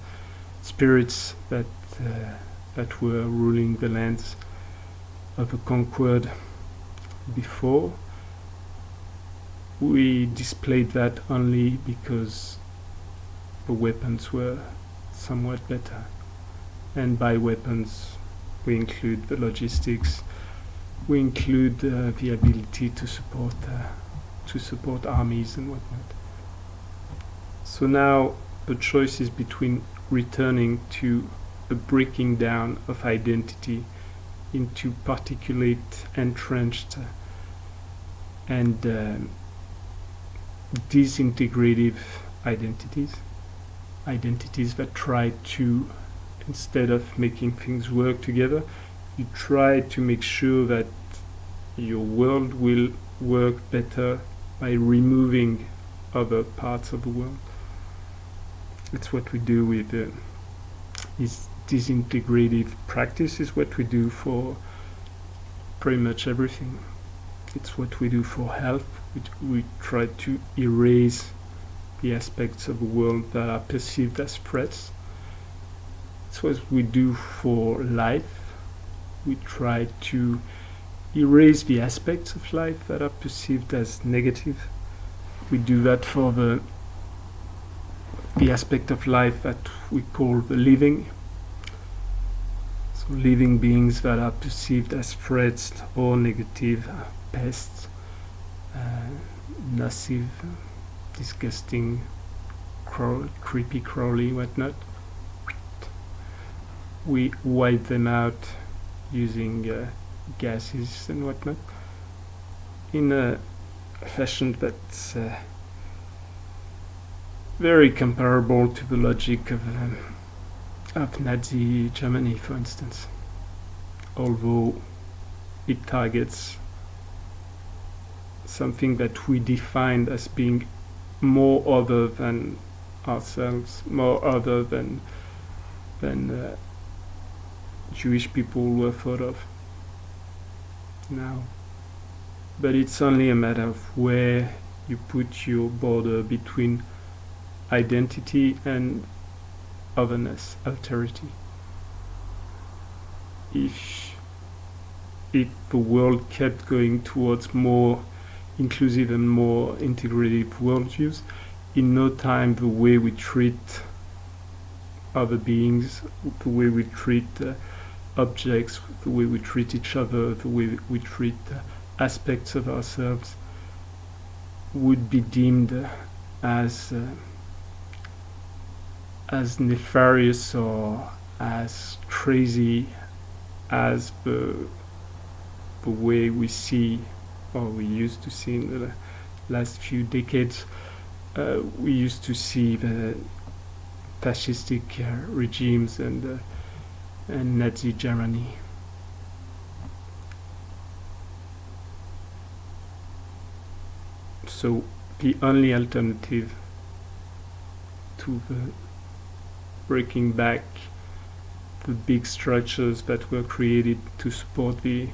spirits that were ruling the lands of the conquered before. We displayed that only because the weapons were somewhat better. And by weapons, we include the logistics, we include the ability to support armies and whatnot. So now the choice is between returning to a breaking down of identity into particulate, entrenched, and disintegrative identities that try to, instead of making things work together, you try to make sure that your world will work better by removing other parts of the world. It's what we do with this disintegrative practice, is what we do for pretty much everything. It's what we do for health. We try to erase the aspects of the world that are perceived as threats. That's what we do for life. We try to erase the aspects of life that are perceived as negative. We do that for the aspect of life that we call the living. So living beings that are perceived as threats or negative, pests, nocive, disgusting, creepy, crawly, whatnot. We wipe them out using gases and whatnot in a fashion that's very comparable to the logic of Nazi Germany, for instance, although it targets something that we defined as being more other than ourselves, more other than Jewish people were thought of now. But it's only a matter of where you put your border between identity and otherness, alterity. If the world kept going towards more inclusive and more integrative worldviews, in no time the way we treat other beings, the way we treat objects, the way we treat each other, the way we treat aspects of ourselves would be deemed as nefarious or as crazy as the way we see, or we used to see in the last few decades. We used to see the fascistic regimes and Nazi Germany. So the only alternative to the breaking back the big structures that were created to support the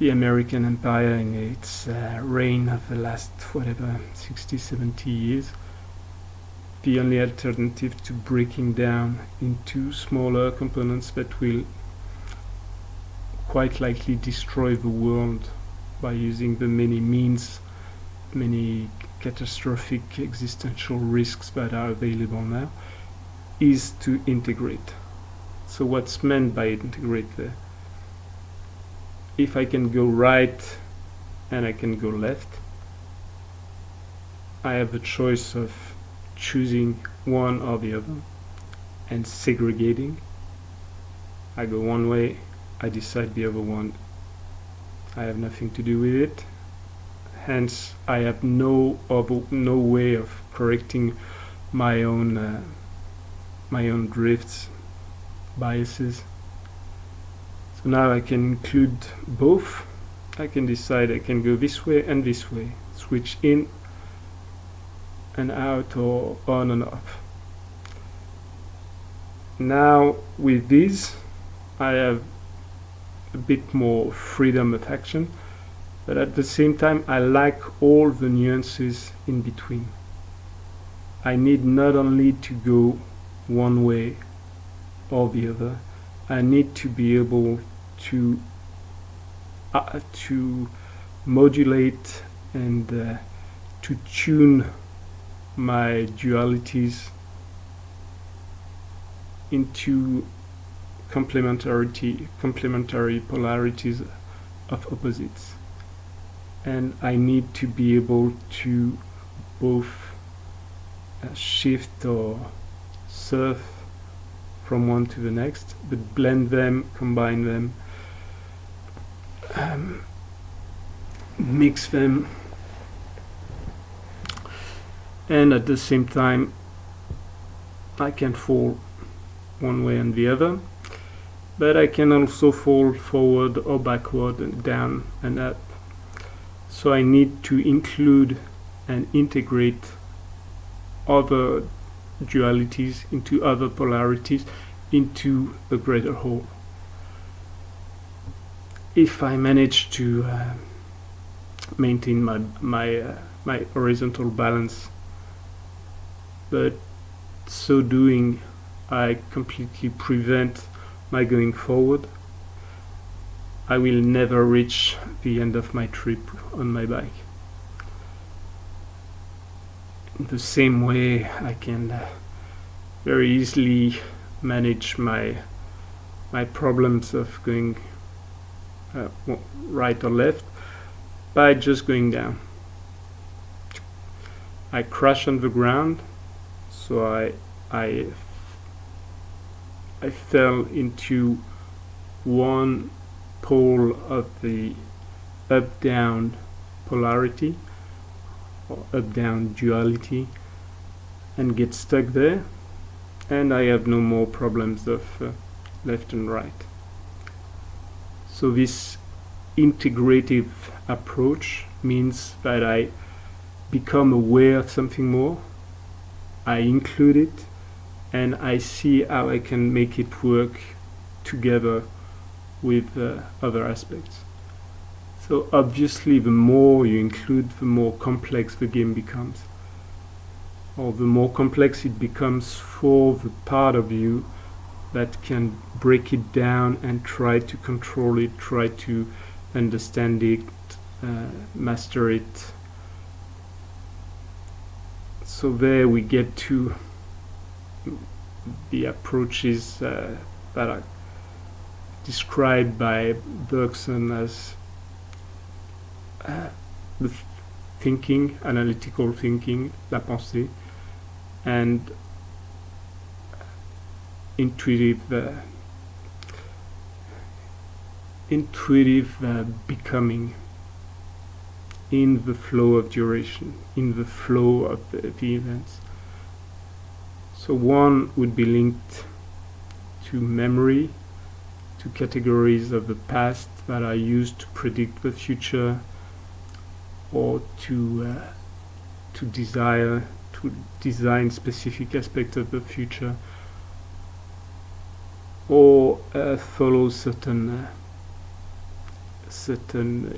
American empire in its reign of the last 60, 70 years, the only alternative to breaking down into smaller components that will quite likely destroy the world by using the many catastrophic existential risks that are available now, is to integrate. So what's meant by integrate there? If I can go right and I can go left, I have the choice of choosing one or the other and segregating. I go one way, I decide the other one, I have nothing to do with it. Hence, I have no way of correcting my own drifts, biases. So now I can include both. I can decide I can go this way and this way, switch in and out or on and off. Now with this, I have a bit more freedom of action, but at the same time I like all the nuances in between. I need not only to go one way or the other, I need to be able to modulate and to tune my dualities into complementary polarities of opposites. And I need to be able to both shift or surf from one to the next, but blend them, combine them, mix them, and at the same time I can fall one way and the other, but I can also fall forward or backward and down and up. So I need to include and integrate other dualities into other polarities into a greater whole. If I manage to maintain my horizontal balance but so doing I completely prevent my going forward. I will never reach the end of my trip on my bike. In the same way, I can very easily manage my problems of going right or left by just going down. I crash on the ground, so I fell into one pole of the up-down polarity or up-down duality and get stuck there, and I have no more problems of left and right. So this integrative approach means that I become aware of something more, I include it, and I see how I can make it work together with other aspects. So obviously the more you include, the more complex the game becomes, or the more complex it becomes for the part of you that can break it down and try to control it, try to understand it, master it. So there we get to the approaches that are described by Bergson as the thinking, analytical thinking, la pensée, and intuitive becoming in the flow of duration, in the flow of the events. So one would be linked to memory, to categories of the past that are used to predict the future, or to design specific aspects of the future, or follow certain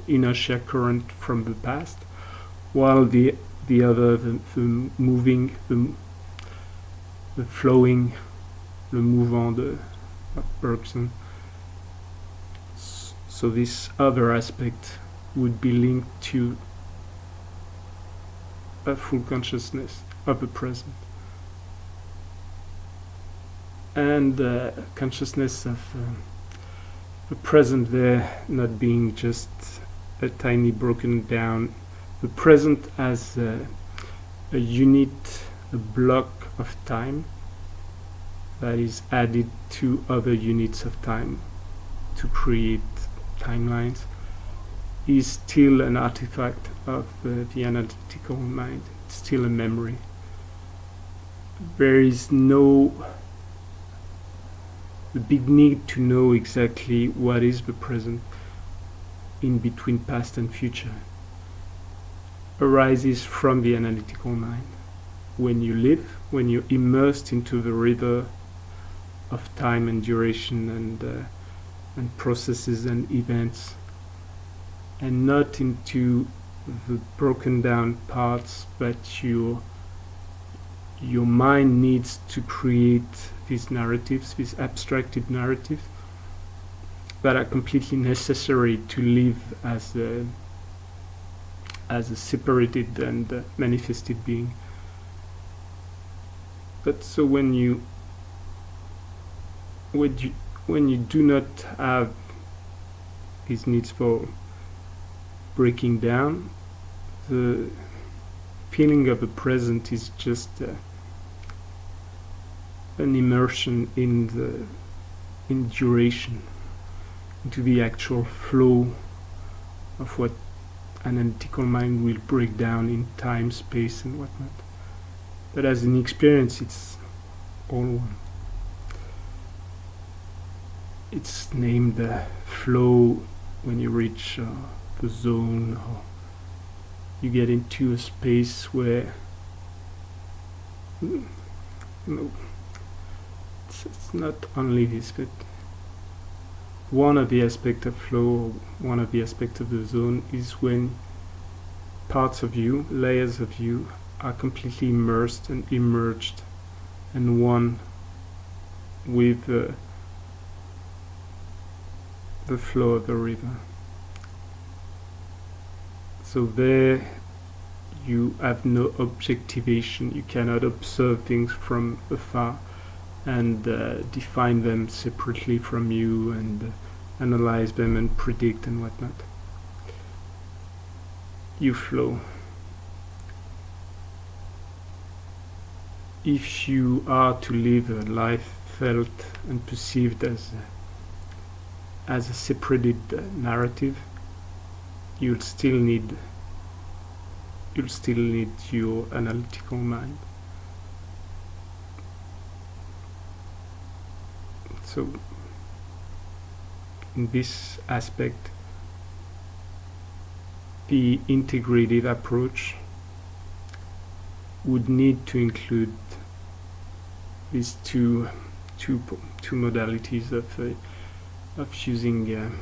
inertia current from the past, while the other, the moving, the flowing, le mouvant of Bergson. So this other aspect would be linked to a full consciousness of the present, and consciousness of the present there not being just a tiny broken down, the present as a unit, a block of time that is added to other units of time to create timelines, is still an artifact of the analytical mind. It's still a memory. There is no the big need to know exactly what is the present in between past and future arises from the analytical mind. When you live, when you're immersed into the river of time and duration and processes and events, and not into the broken down parts that your mind needs to create these narratives, these abstracted narratives that are completely necessary to live as a separated and manifested being. But so when you do not have these needs for breaking down, the feeling of the present is just an immersion in duration, into the actual flow of what analytical mind will break down in time, space, and whatnot. But as an experience, it's all one. It's named flow when you reach the zone, or you get into a space where it's not only this, but one of the aspects of flow, one of the aspects of the zone, is when parts of you, layers of you, are completely immersed and emerged and one with the flow of the river. So there you have no objectivation. You cannot observe things from afar and define them separately from you and analyze them and predict and whatnot. You flow. If you are to live a life felt and perceived as a separated narrative, you'll still need your analytical mind. So in this aspect, the integrative approach would need to include these two modalities of using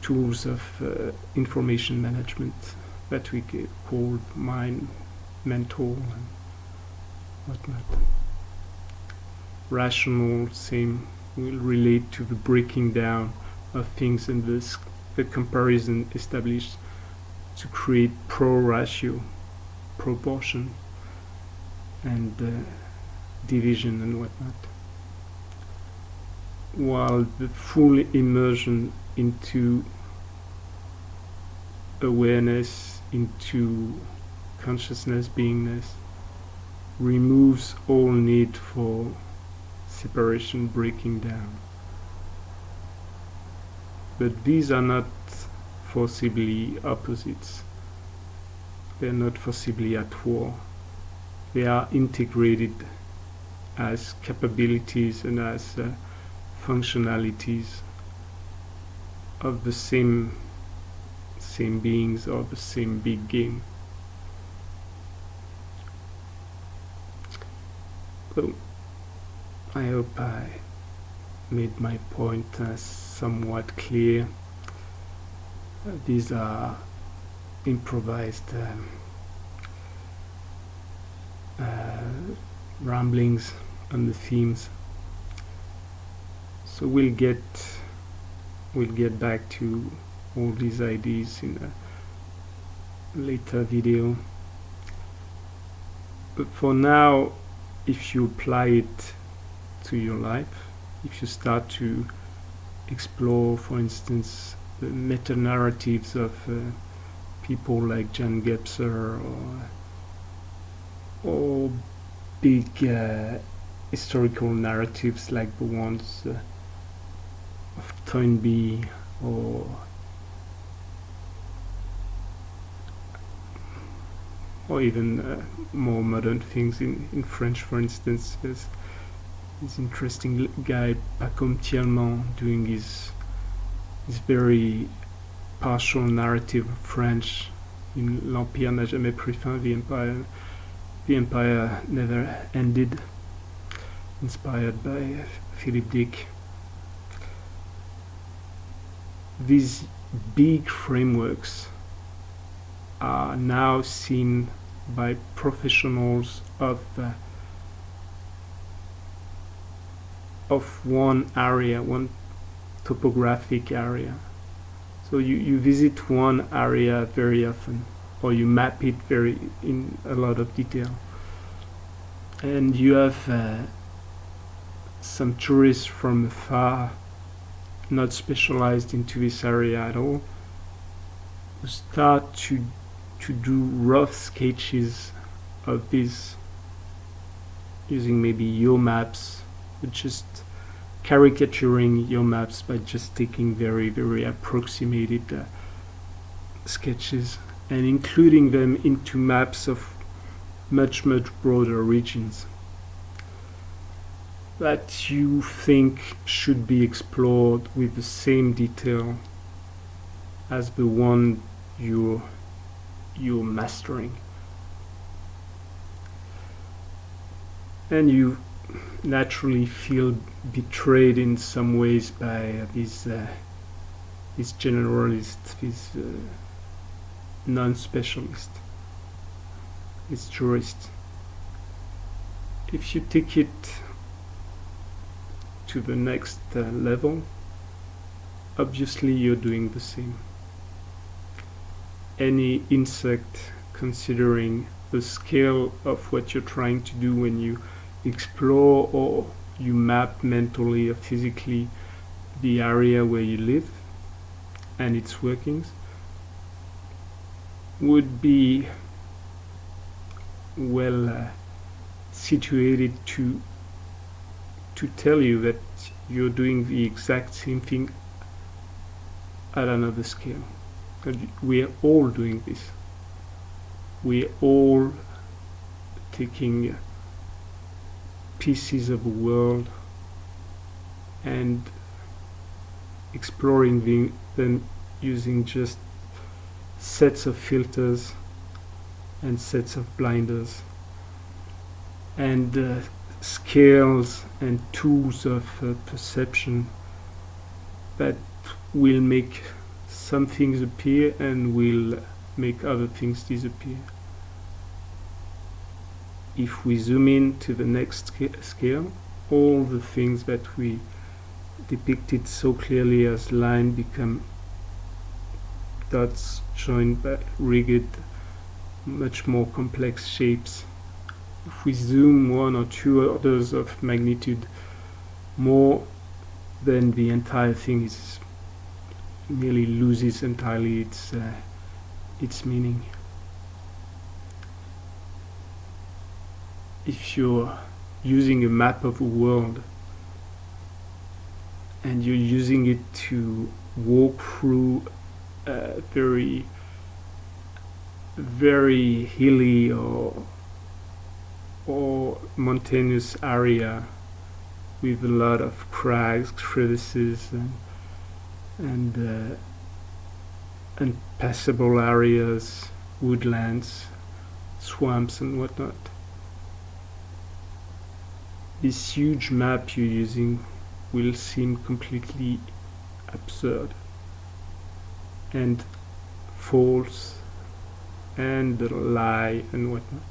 tools of information management that we call mind, mental, and whatnot. Rational, same, will relate to the breaking down of things and the comparison established to create pro-ratio, proportion, and division and whatnot. While the full immersion into awareness, into consciousness, beingness, removes all need for separation, breaking down. But these are not forcibly opposites. They are not forcibly at war. They are integrated as capabilities and as functionalities of the same beings or the same big game. So I hope I made my point somewhat clear. These are improvised ramblings on the themes. So we'll get back to all these ideas in a later video. But for now, if you apply it to your life, if you start to explore, for instance, the meta-narratives of people like Jan Gebser or big historical narratives like the ones of Toynbee or even more modern things in French, for instance. There's this interesting guy, Pacom Thielman, doing his very partial narrative of French in L'Empire n'a jamais pris fin, the Empire never ended, inspired by Philip Dick. These big frameworks are now seen by professionals of one area, one topographic area. So you visit one area very often, or you map it in a lot of detail, and you have some tourists from afar, not specialized into this area at all, who start to do rough sketches of this using maybe your maps, just caricaturing your maps by just taking very, very approximated sketches and including them into maps of much, much broader regions that you think should be explored with the same detail as the one you're mastering. And you naturally feel betrayed in some ways by these generalists, these non-specialists. with jurists. If you take it to the next level, obviously you're doing the same. Any insect, considering the scale of what you're trying to do when you explore or you map mentally or physically the area where you live and its workings, would be well situated to tell you that you're doing the exact same thing at another scale. We are all doing this. We are all taking pieces of the world and exploring them using just sets of filters and sets of blinders and scales and tools of perception that will make some things appear and will make other things disappear. If we zoom in to the next scale, all the things that we depicted so clearly as line become dots joined by rigid, much more complex shapes. If we zoom one or two orders of magnitude more, then the entire thing merely loses entirely its meaning. If you're using a map of the world and you're using it to walk through a very, very hilly or mountainous area with a lot of crags, crevices, and unpassable areas, woodlands, swamps, and whatnot. This huge map you're using will seem completely absurd and false and a lie and whatnot.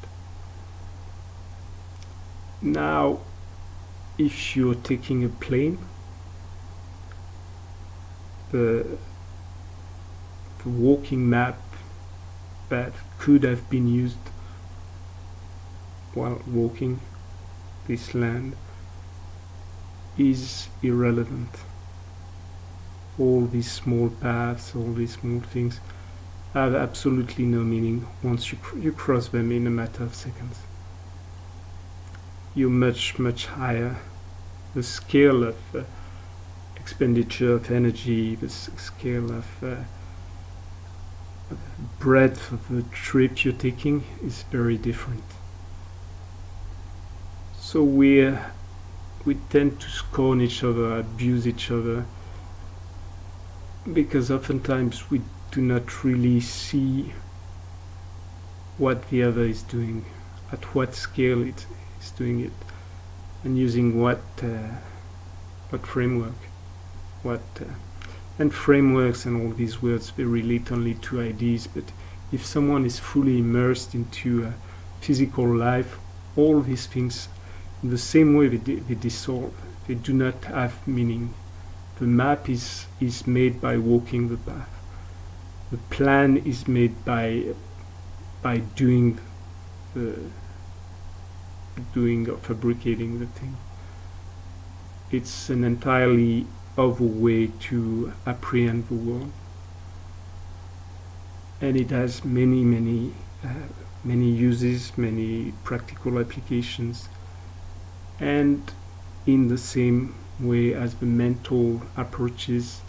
Now, if you're taking a plane, the walking map that could have been used while walking this land is irrelevant. All these small paths, all these small things have absolutely no meaning once you cross them in a matter of seconds. You're much, much higher. The scale of expenditure of energy, the scale of breadth of the trip you're taking is very different. So we tend to scorn each other, abuse each other, because oftentimes we do not really see what the other is doing, at what scale it is doing it, and using what framework, and frameworks and all these words, they relate only to ideas. But if someone is fully immersed into physical life, all these things, in the same way they dissolve. They do not have meaning. The map is made by walking the path. The plan is made by doing or fabricating the thing. It's an entirely other way to apprehend the world, and it has many uses, many practical applications. And in the same way as the mental approaches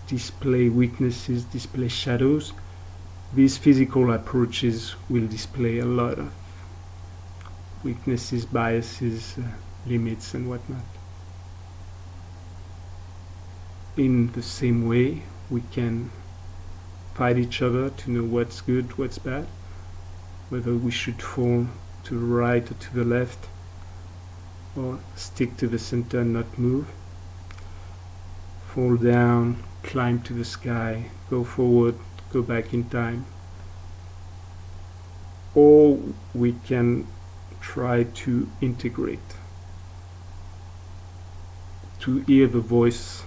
display weaknesses, display shadows, these physical approaches will display a lot of weaknesses, biases, limits, and whatnot. In the same way, we can fight each other to know what's good, what's bad, whether we should fall to the right or to the left, or stick to the center and not move, fall down, climb to the sky, go forward, go back in time. or we can try to integrate, to hear the voice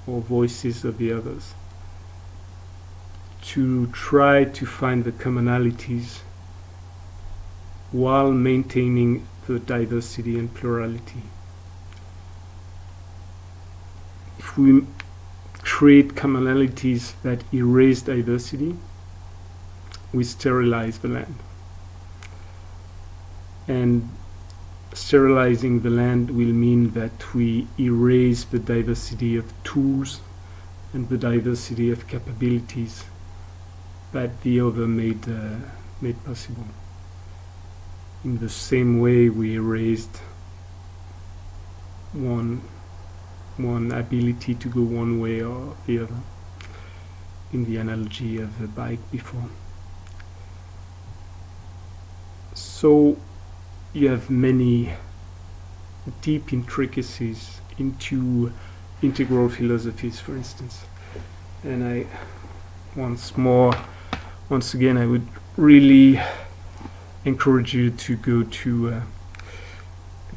or voices of the others, to try to find the commonalities while maintaining the diversity and plurality. If we create commonalities that erase diversity, we sterilize the land. And sterilizing the land will mean that we erase the diversity of tools and the diversity of capabilities that the other made possible. In the same way we erased one ability to go one way or the other, in the analogy of the bike before. So you have many deep intricacies into integral philosophies, for instance. And once again, I would really encourage you to go to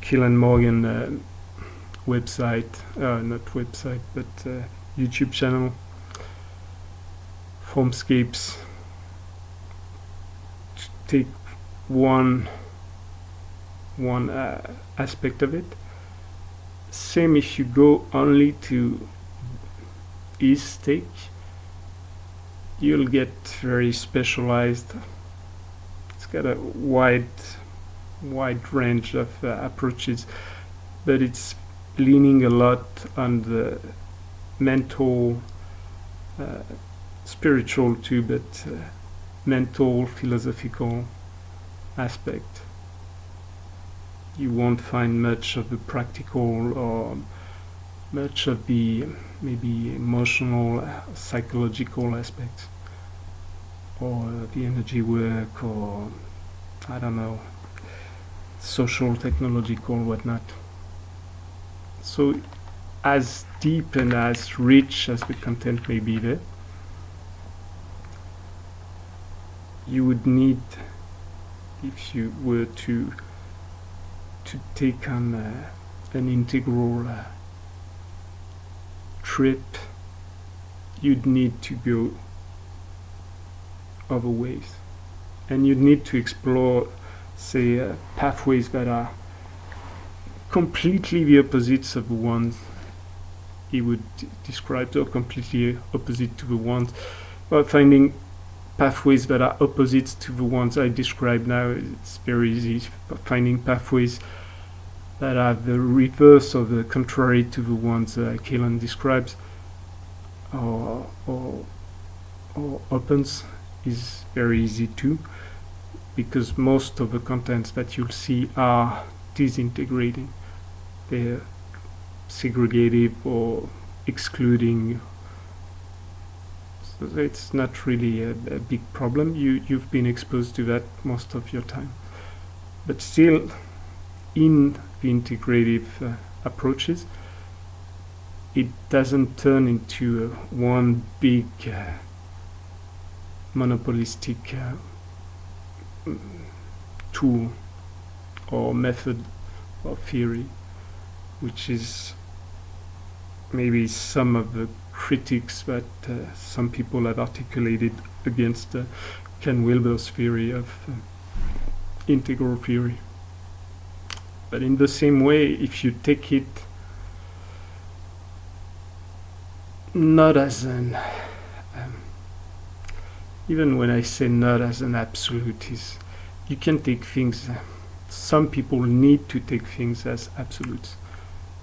Keelan Morgan website, not website, but YouTube channel, Formscapes, to take one aspect of it. Same if you go only to his take, you'll get very specialized. It's got a wide range of approaches, but it's leaning a lot on the mental, spiritual too, but mental, philosophical aspect. You won't find much of the practical or much of the maybe emotional, psychological aspects, or the energy work, or I don't know, social, technological, whatnot. So as deep and as rich as the content may be there, you would need, if you were to take on an integral trip, you'd need to go other ways, and you'd need to explore, say, pathways that are completely the opposites of the ones he would describe, or completely opposite to the ones, but finding pathways that are opposites to the ones I describe now. It's very easy. Finding pathways that are the reverse or the contrary to the ones Keelan describes or opens is very easy too, because most of the contents that you'll see are disintegrating. They're segregative or excluding. So it's not really a big problem. You've been exposed to that most of your time. But still, in the integrative approaches, it doesn't turn into one big monopolistic tool or method or theory, which is maybe some of the critics that some people have articulated against Ken Wilber's theory of integral theory. But in the same way, if you take it not as an even when I say not as an absolute, is you can take things, some people need to take things as absolutes,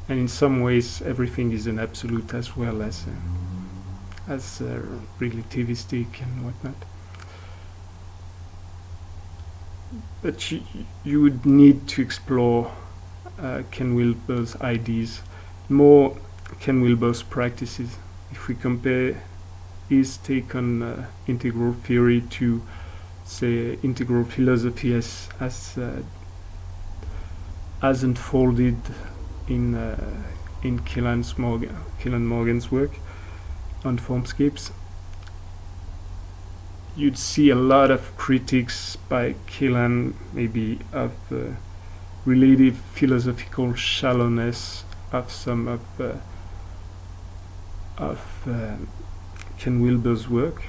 and in some ways everything is an absolute as well as relativistic and whatnot. But you would need to explore Ken Wilber's ideas, more Ken Wilber's practices. If we compare his take on integral theory to, say, integral philosophy as unfolded in Keelan Morgan's work on Formscapes, you'd see a lot of critiques by Killan, maybe of the relative philosophical shallowness of some of Ken Wilber's work.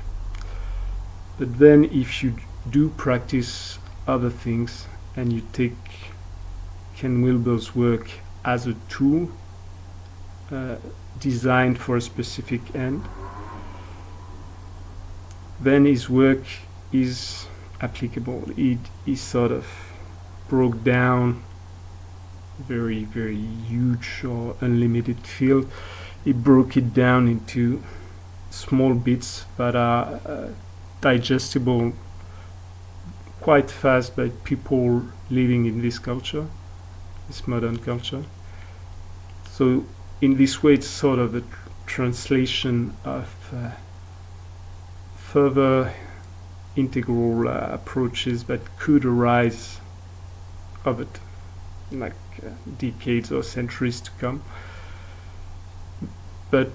But then if you do practice other things and you take Ken Wilber's work as a tool designed for a specific end, then his work is applicable. It is sort of broke down very, very huge or unlimited field. It broke it down into small bits that are digestible quite fast by people living in this culture, this modern culture. So in this way, it's sort of a translation of further integral approaches that could arise of it, like decades or centuries to come, but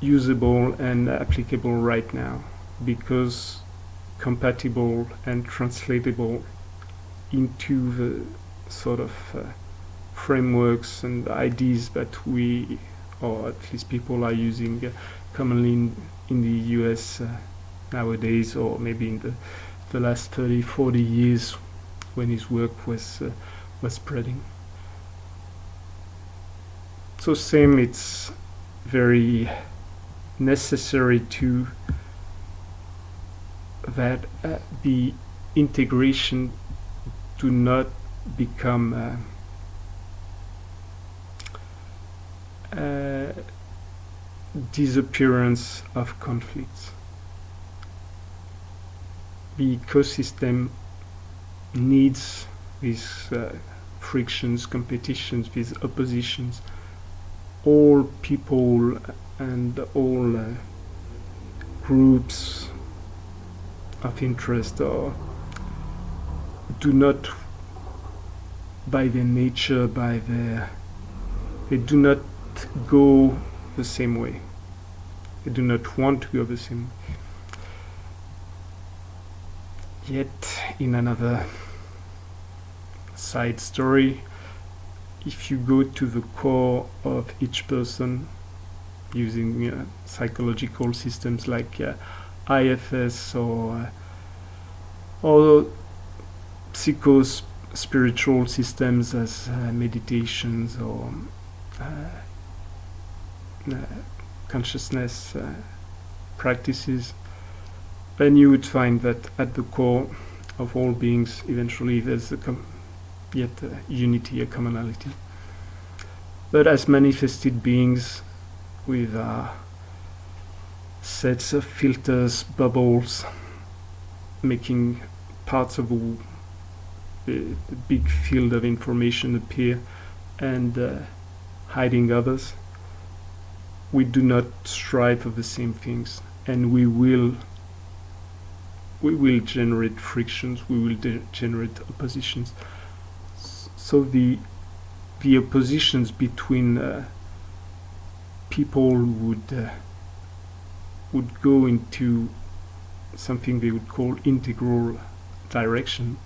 usable and applicable right now because compatible and translatable into the sort of frameworks and ideas that we, or at least people, are using commonly in the US nowadays, or maybe in the last 30-40 years when his work was spreading. So same, it's very necessary to that the integration do not become disappearance of conflicts. The ecosystem needs these frictions, competitions, these oppositions. All people and all groups of interest or do not, by their nature, they do not go the same way. They do not want to go the same way. Yet, in another side story, if you go to the core of each person using psychological systems like IFS or psycho-spiritual systems as meditations or consciousness practices, then you would find that at the core of all beings, eventually there's yet a unity, a commonality. But as manifested beings with sets of filters, bubbles, making parts of the big field of information appear and hiding others, we do not strive for the same things, and we will generate frictions, we will generate oppositions. So the oppositions between people would go into something they would call integral direction.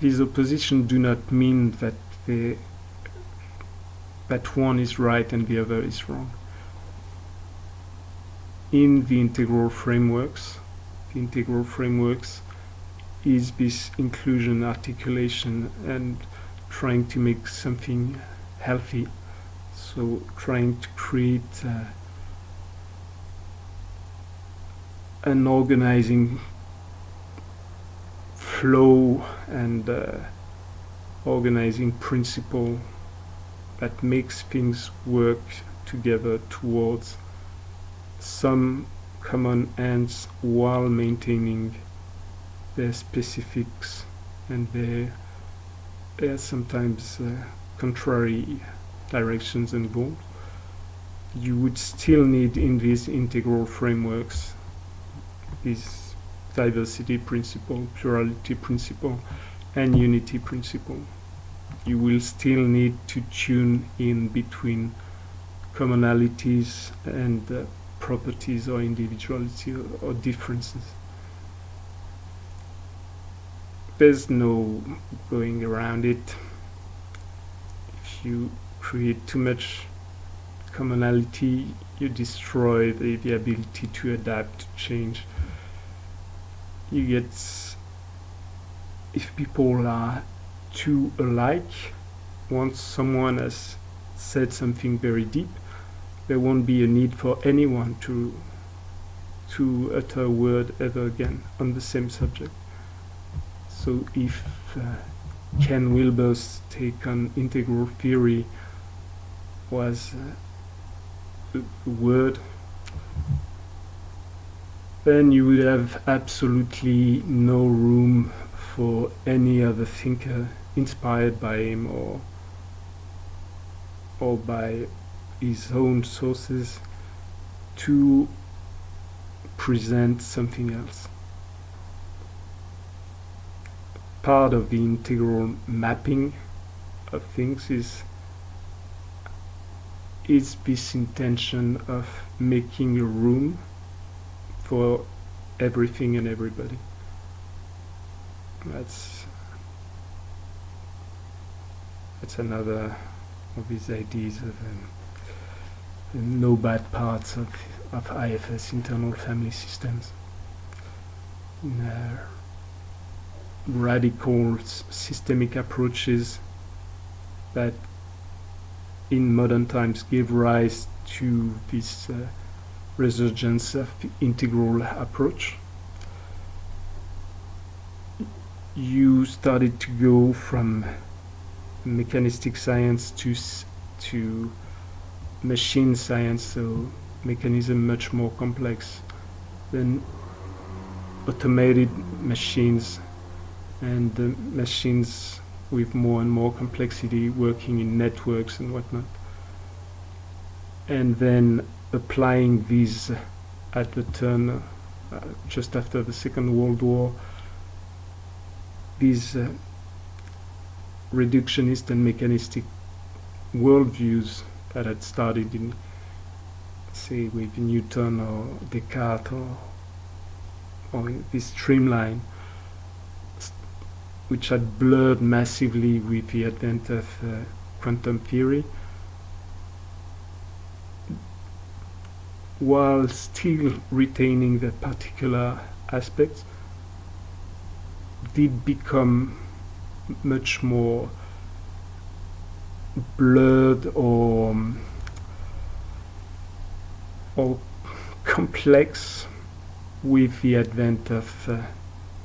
These oppositions do not mean that that one is right and the other is wrong. In the integral frameworks is this inclusion, articulation, and trying to make something healthy. So trying to create an organizing flow and organizing principle that makes things work together towards some common ends while maintaining their specifics and their sometimes contrary directions and goals. You would still need in these integral frameworks this diversity principle, plurality principle, and unity principle. You will still need to tune in between commonalities and properties or individuality or differences. There's no going around it. If you create too much commonality, you destroy the ability to adapt, to change. You get, if people are too alike, once someone has said something very deep, there won't be a need for anyone to utter a word ever again on the same subject. So if Ken Wilber's take on integral theory was the word, then you would have absolutely no room for any other thinker inspired by him or by his own sources to present something else. Part of the integral mapping of things is this intention of making a room for everything and everybody. That's another of his ideas of the no bad parts of IFS, internal family systems. Radical systemic approaches that in modern times gave rise to this resurgence of the integral approach. You started to go from mechanistic science to machine science, so mechanism much more complex than automated machines, and machines with more and more complexity working in networks and whatnot. And then applying these at the turn, just after the Second World War, these reductionist and mechanistic worldviews that had started in, say, with Newton or Descartes or in this streamline, which had blurred massively with the advent of quantum theory, while still retaining the particular aspects, did become much more blurred or complex with the advent of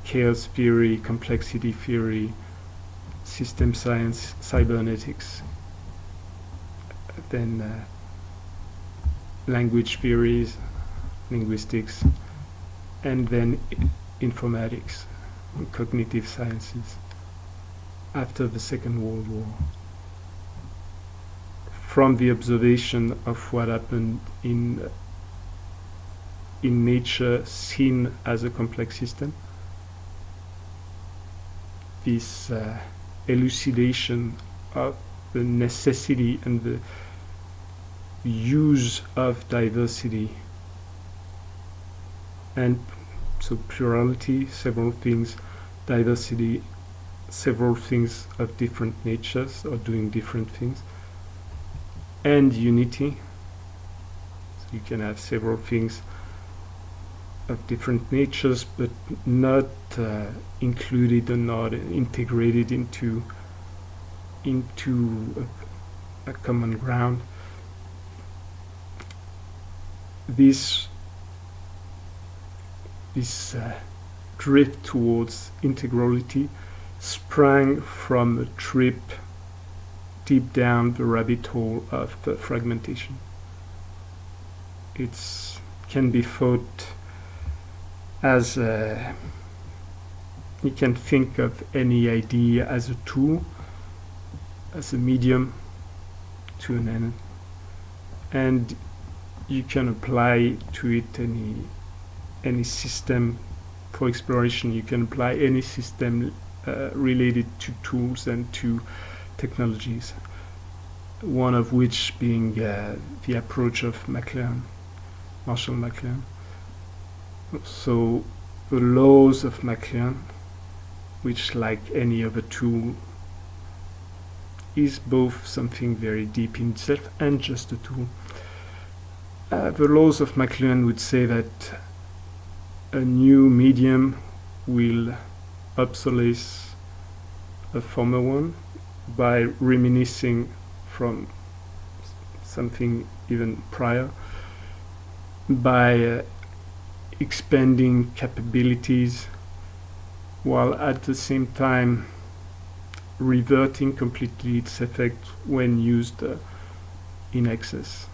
chaos theory, complexity theory, system science, cybernetics, then language theories, linguistics, and then informatics, cognitive sciences after the Second World War. From the observation of what happened in nature seen as a complex system, this elucidation of the necessity and the use of diversity, and so plurality, several things, diversity, several things of different natures or doing different things, and unity. So you can have several things of different natures, but not included or not integrated into a common ground. This drift towards integrality sprang from a trip deep down the rabbit hole of fragmentation. It can be thought as you can think of any idea as a tool, as a medium to an end, and you can apply to it any system for exploration. You can apply any system related to tools and to technologies, one of which being the approach of McLaren, Marshall McLuhan. So the laws of McLuhan, which like any other tool is both something very deep in itself and just a tool. The laws of McLuhan would say that a new medium will obsolete a former one by reminiscing from something even prior, by expanding capabilities, while at the same time reverting completely its effect when used in excess,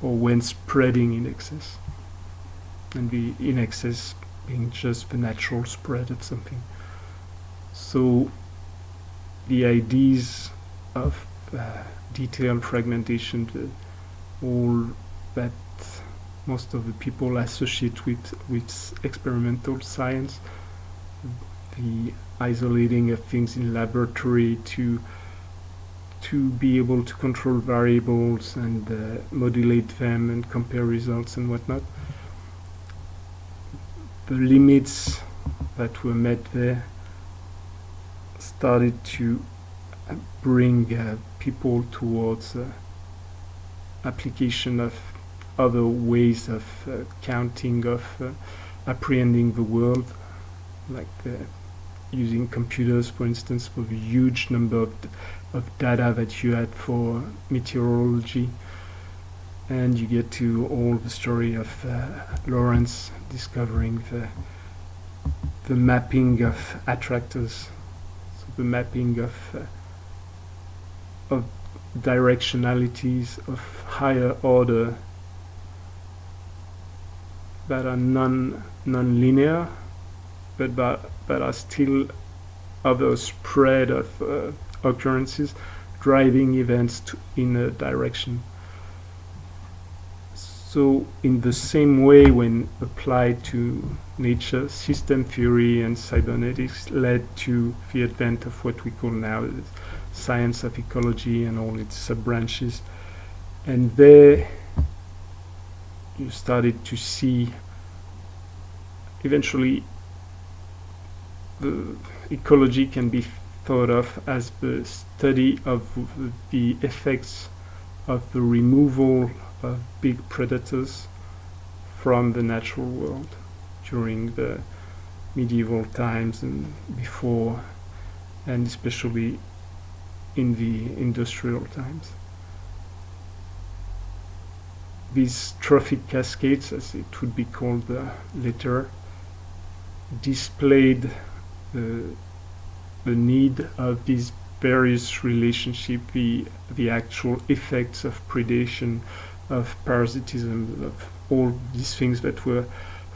or when spreading in excess, and the in excess being just the natural spread of something. So the ideas of detailed fragmentation, all that most of the people associate with experimental science, the isolating of things in laboratory to be able to control variables and modulate them and compare results and whatnot. The limits that were met there started to bring people towards application of other ways of counting, of apprehending the world, like using computers, for instance, for the huge number of data that you had for meteorology. And you get to all the story of Lorentz discovering the mapping of attractors, so the mapping of directionalities of higher order that are non-linear, but are still other spread of occurrences driving events in a direction. So in the same way, when applied to nature, system theory and cybernetics led to the advent of what we call now the science of ecology and all its sub-branches. And there you started to see eventually the ecology can be thought of as the study of the effects of the removal of big predators from the natural world during the medieval times and before, and especially in the industrial times. These trophic cascades, as it would be called later, displayed the need of these various relationships, the actual effects of predation, of parasitism, of all these things that were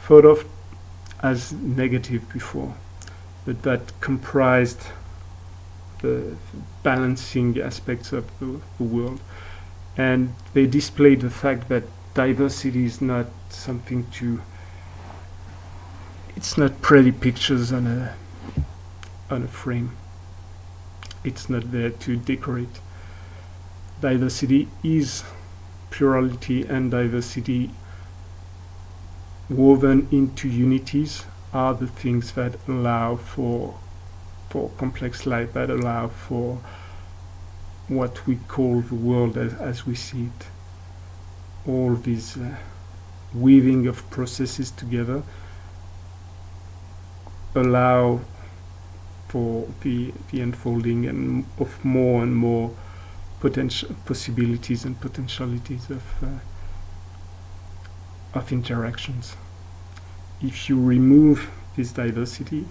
thought of as negative before, but that comprised the balancing aspects of the world. And they displayed the fact that diversity is not something it's not pretty pictures on a frame. It's not there to decorate. Diversity is plurality, and diversity woven into unities are the things that allow for complex life, that allow for what we call the world as we see it. All these weaving of processes together allow for the unfolding and of more and more potential possibilities and potentialities of interactions. If you remove this diversity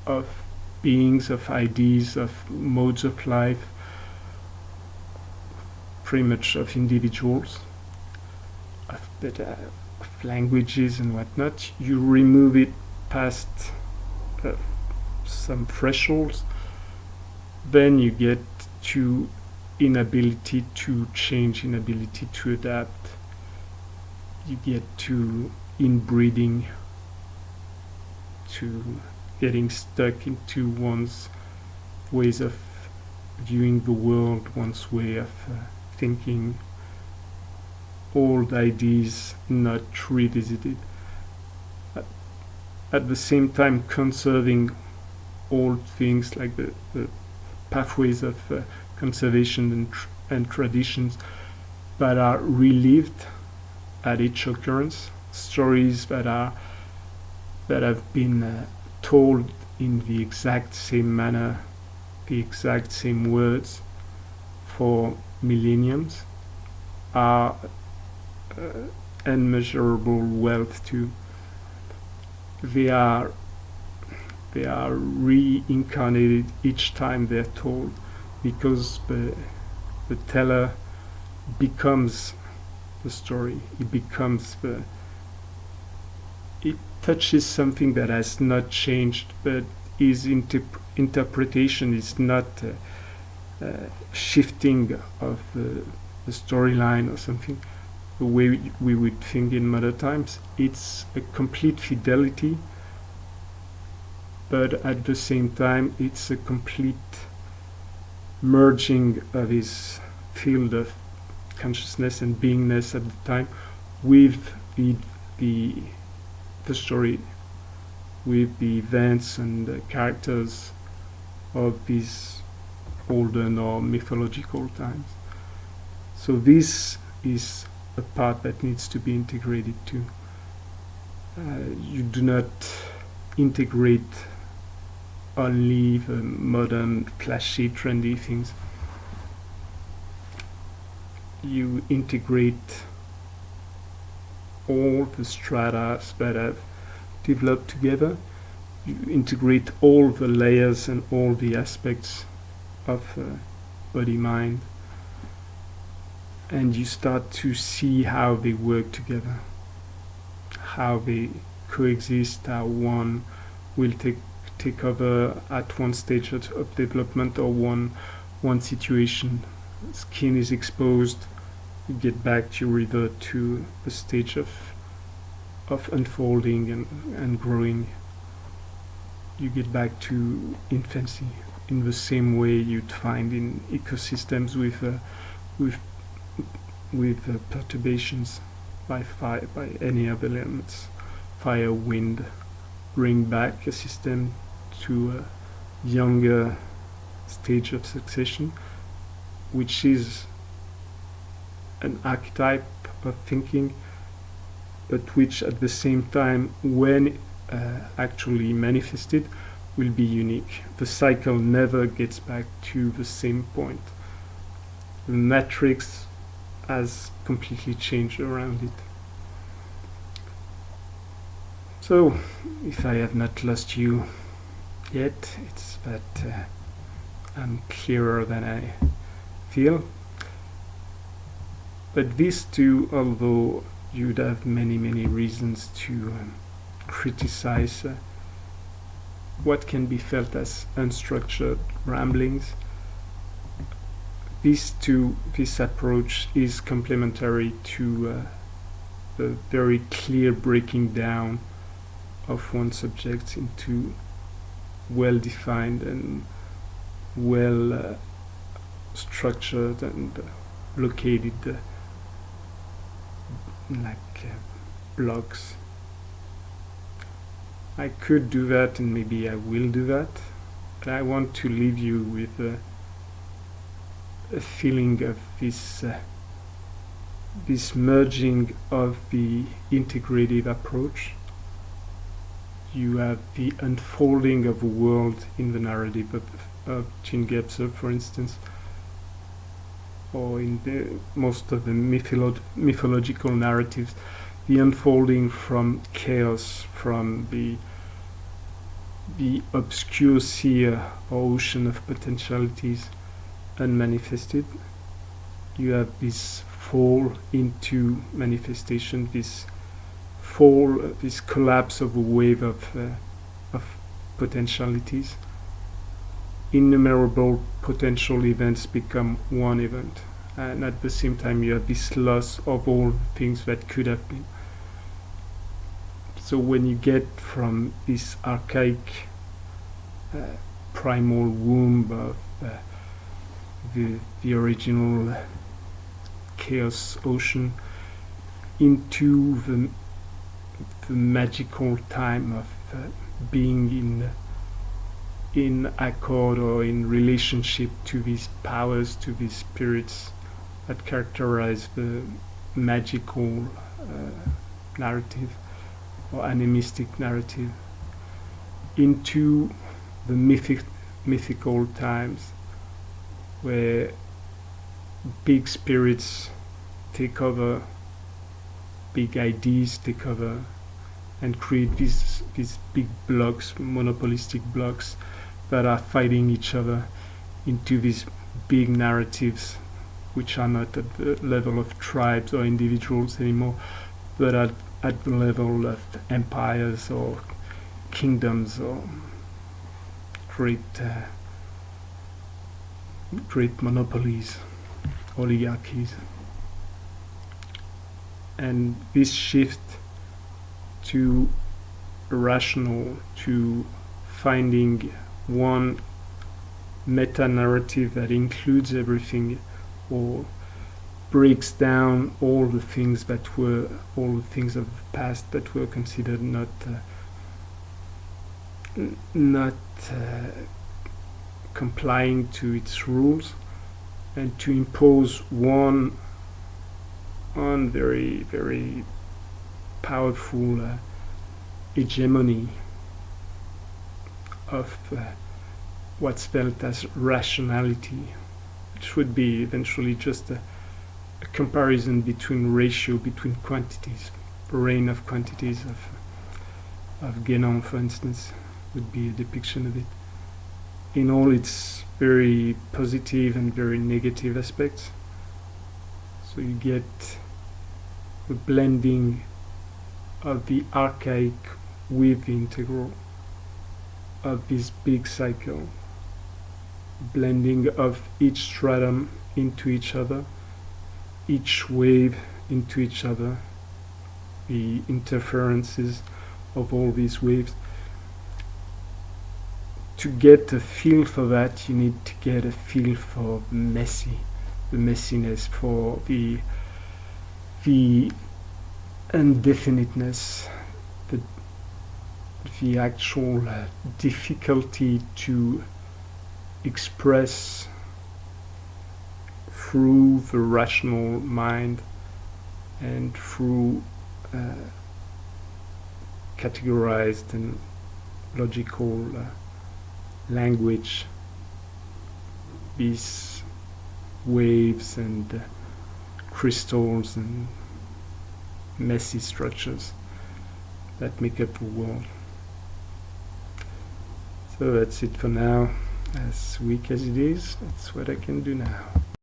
of beings, of ideas, of modes of life, pretty much of individuals, of languages and whatnot, you remove it past some thresholds, then you get to inability to change, inability to adapt. You get to inbreeding, to getting stuck into one's ways of viewing the world, one's way of thinking, old ideas not revisited. At the same time, conserving old things like the pathways of conservation and traditions that are relived at each occurrence, stories that have been told in the exact same manner, the exact same words for millenniums, are unmeasurable wealth too. They are reincarnated each time they're told, because the teller becomes the story. It touches something that has not changed, but his interpretation is not shifting of the storyline or something the way we would think in modern times. It's a complete fidelity, but at the same time it's a complete merging of his field of consciousness and beingness at the time with the story, with the events and the characters of these olden or mythological times. So this is a part that needs to be integrated too. You do not integrate only the modern, flashy, trendy things. You integrate all the strata that have developed together. You integrate all the layers and all the aspects of body-mind, and you start to see how they work together, how they coexist, how one will take over at one stage of development, or one situation. Skin is exposed, you get back to revert to the stage of unfolding and growing. You get back to infancy in the same way you'd find in ecosystems with perturbations by fire, by any other elements. Fire, wind, bring back a system to a younger stage of succession, which is an archetype of thinking, but which at the same time, when actually manifested, will be unique. The cycle never gets back to the same point. The matrix has completely changed around it. So, if I have not lost you yet, it's that I'm clearer than I feel. But these two, although you'd have many reasons to criticize what can be felt as unstructured ramblings, this approach is complementary to the very clear breaking down of one subject into well-defined and well structured and located blocks. I could do that, and maybe I will do that, but I want to leave you with a feeling of this merging of the integrative approach. You have the unfolding of a world in the narrative of Jean Gebser, for instance, or in most of the mythological narratives, the unfolding from chaos, from the obscure sea or ocean of potentialities unmanifested. You have this fall into manifestation, this collapse of a wave of potentialities. Innumerable potential events become one event, and at the same time you have this loss of all things that could have been. So when you get from this archaic primal womb of the original chaos ocean, into the magical time of being in accord or in relationship to these powers, to these spirits that characterize the magical narrative or animistic narrative, into the mythical times where big spirits take over, big ideas take over, and create these big blocks, monopolistic blocks, that are fighting each other into these big narratives, which are not at the level of tribes or individuals anymore, but at the level of empires or kingdoms or great monopolies, oligarchies. And this shift to rational, to finding one meta-narrative that includes everything, or breaks down all the things of the past that were considered not complying to its rules, and to impose one very, very powerful hegemony of what's felt as rationality, which would be eventually just a comparison between quantities. The reign of quantities of Guénon, for instance, would be a depiction of it in all its very positive and very negative aspects. So you get the blending of the archaic with the integral, of this big cycle, blending of each stratum into each other, each wave into each other, the interferences of all these waves. To get a feel for that, you need to get a feel for the messiness, for the undefiniteness, the actual difficulty to express through the rational mind and through categorized and logical language, these waves and crystals and messy structures that make up the world. So that's it for now. As weak as it is, that's what I can do now.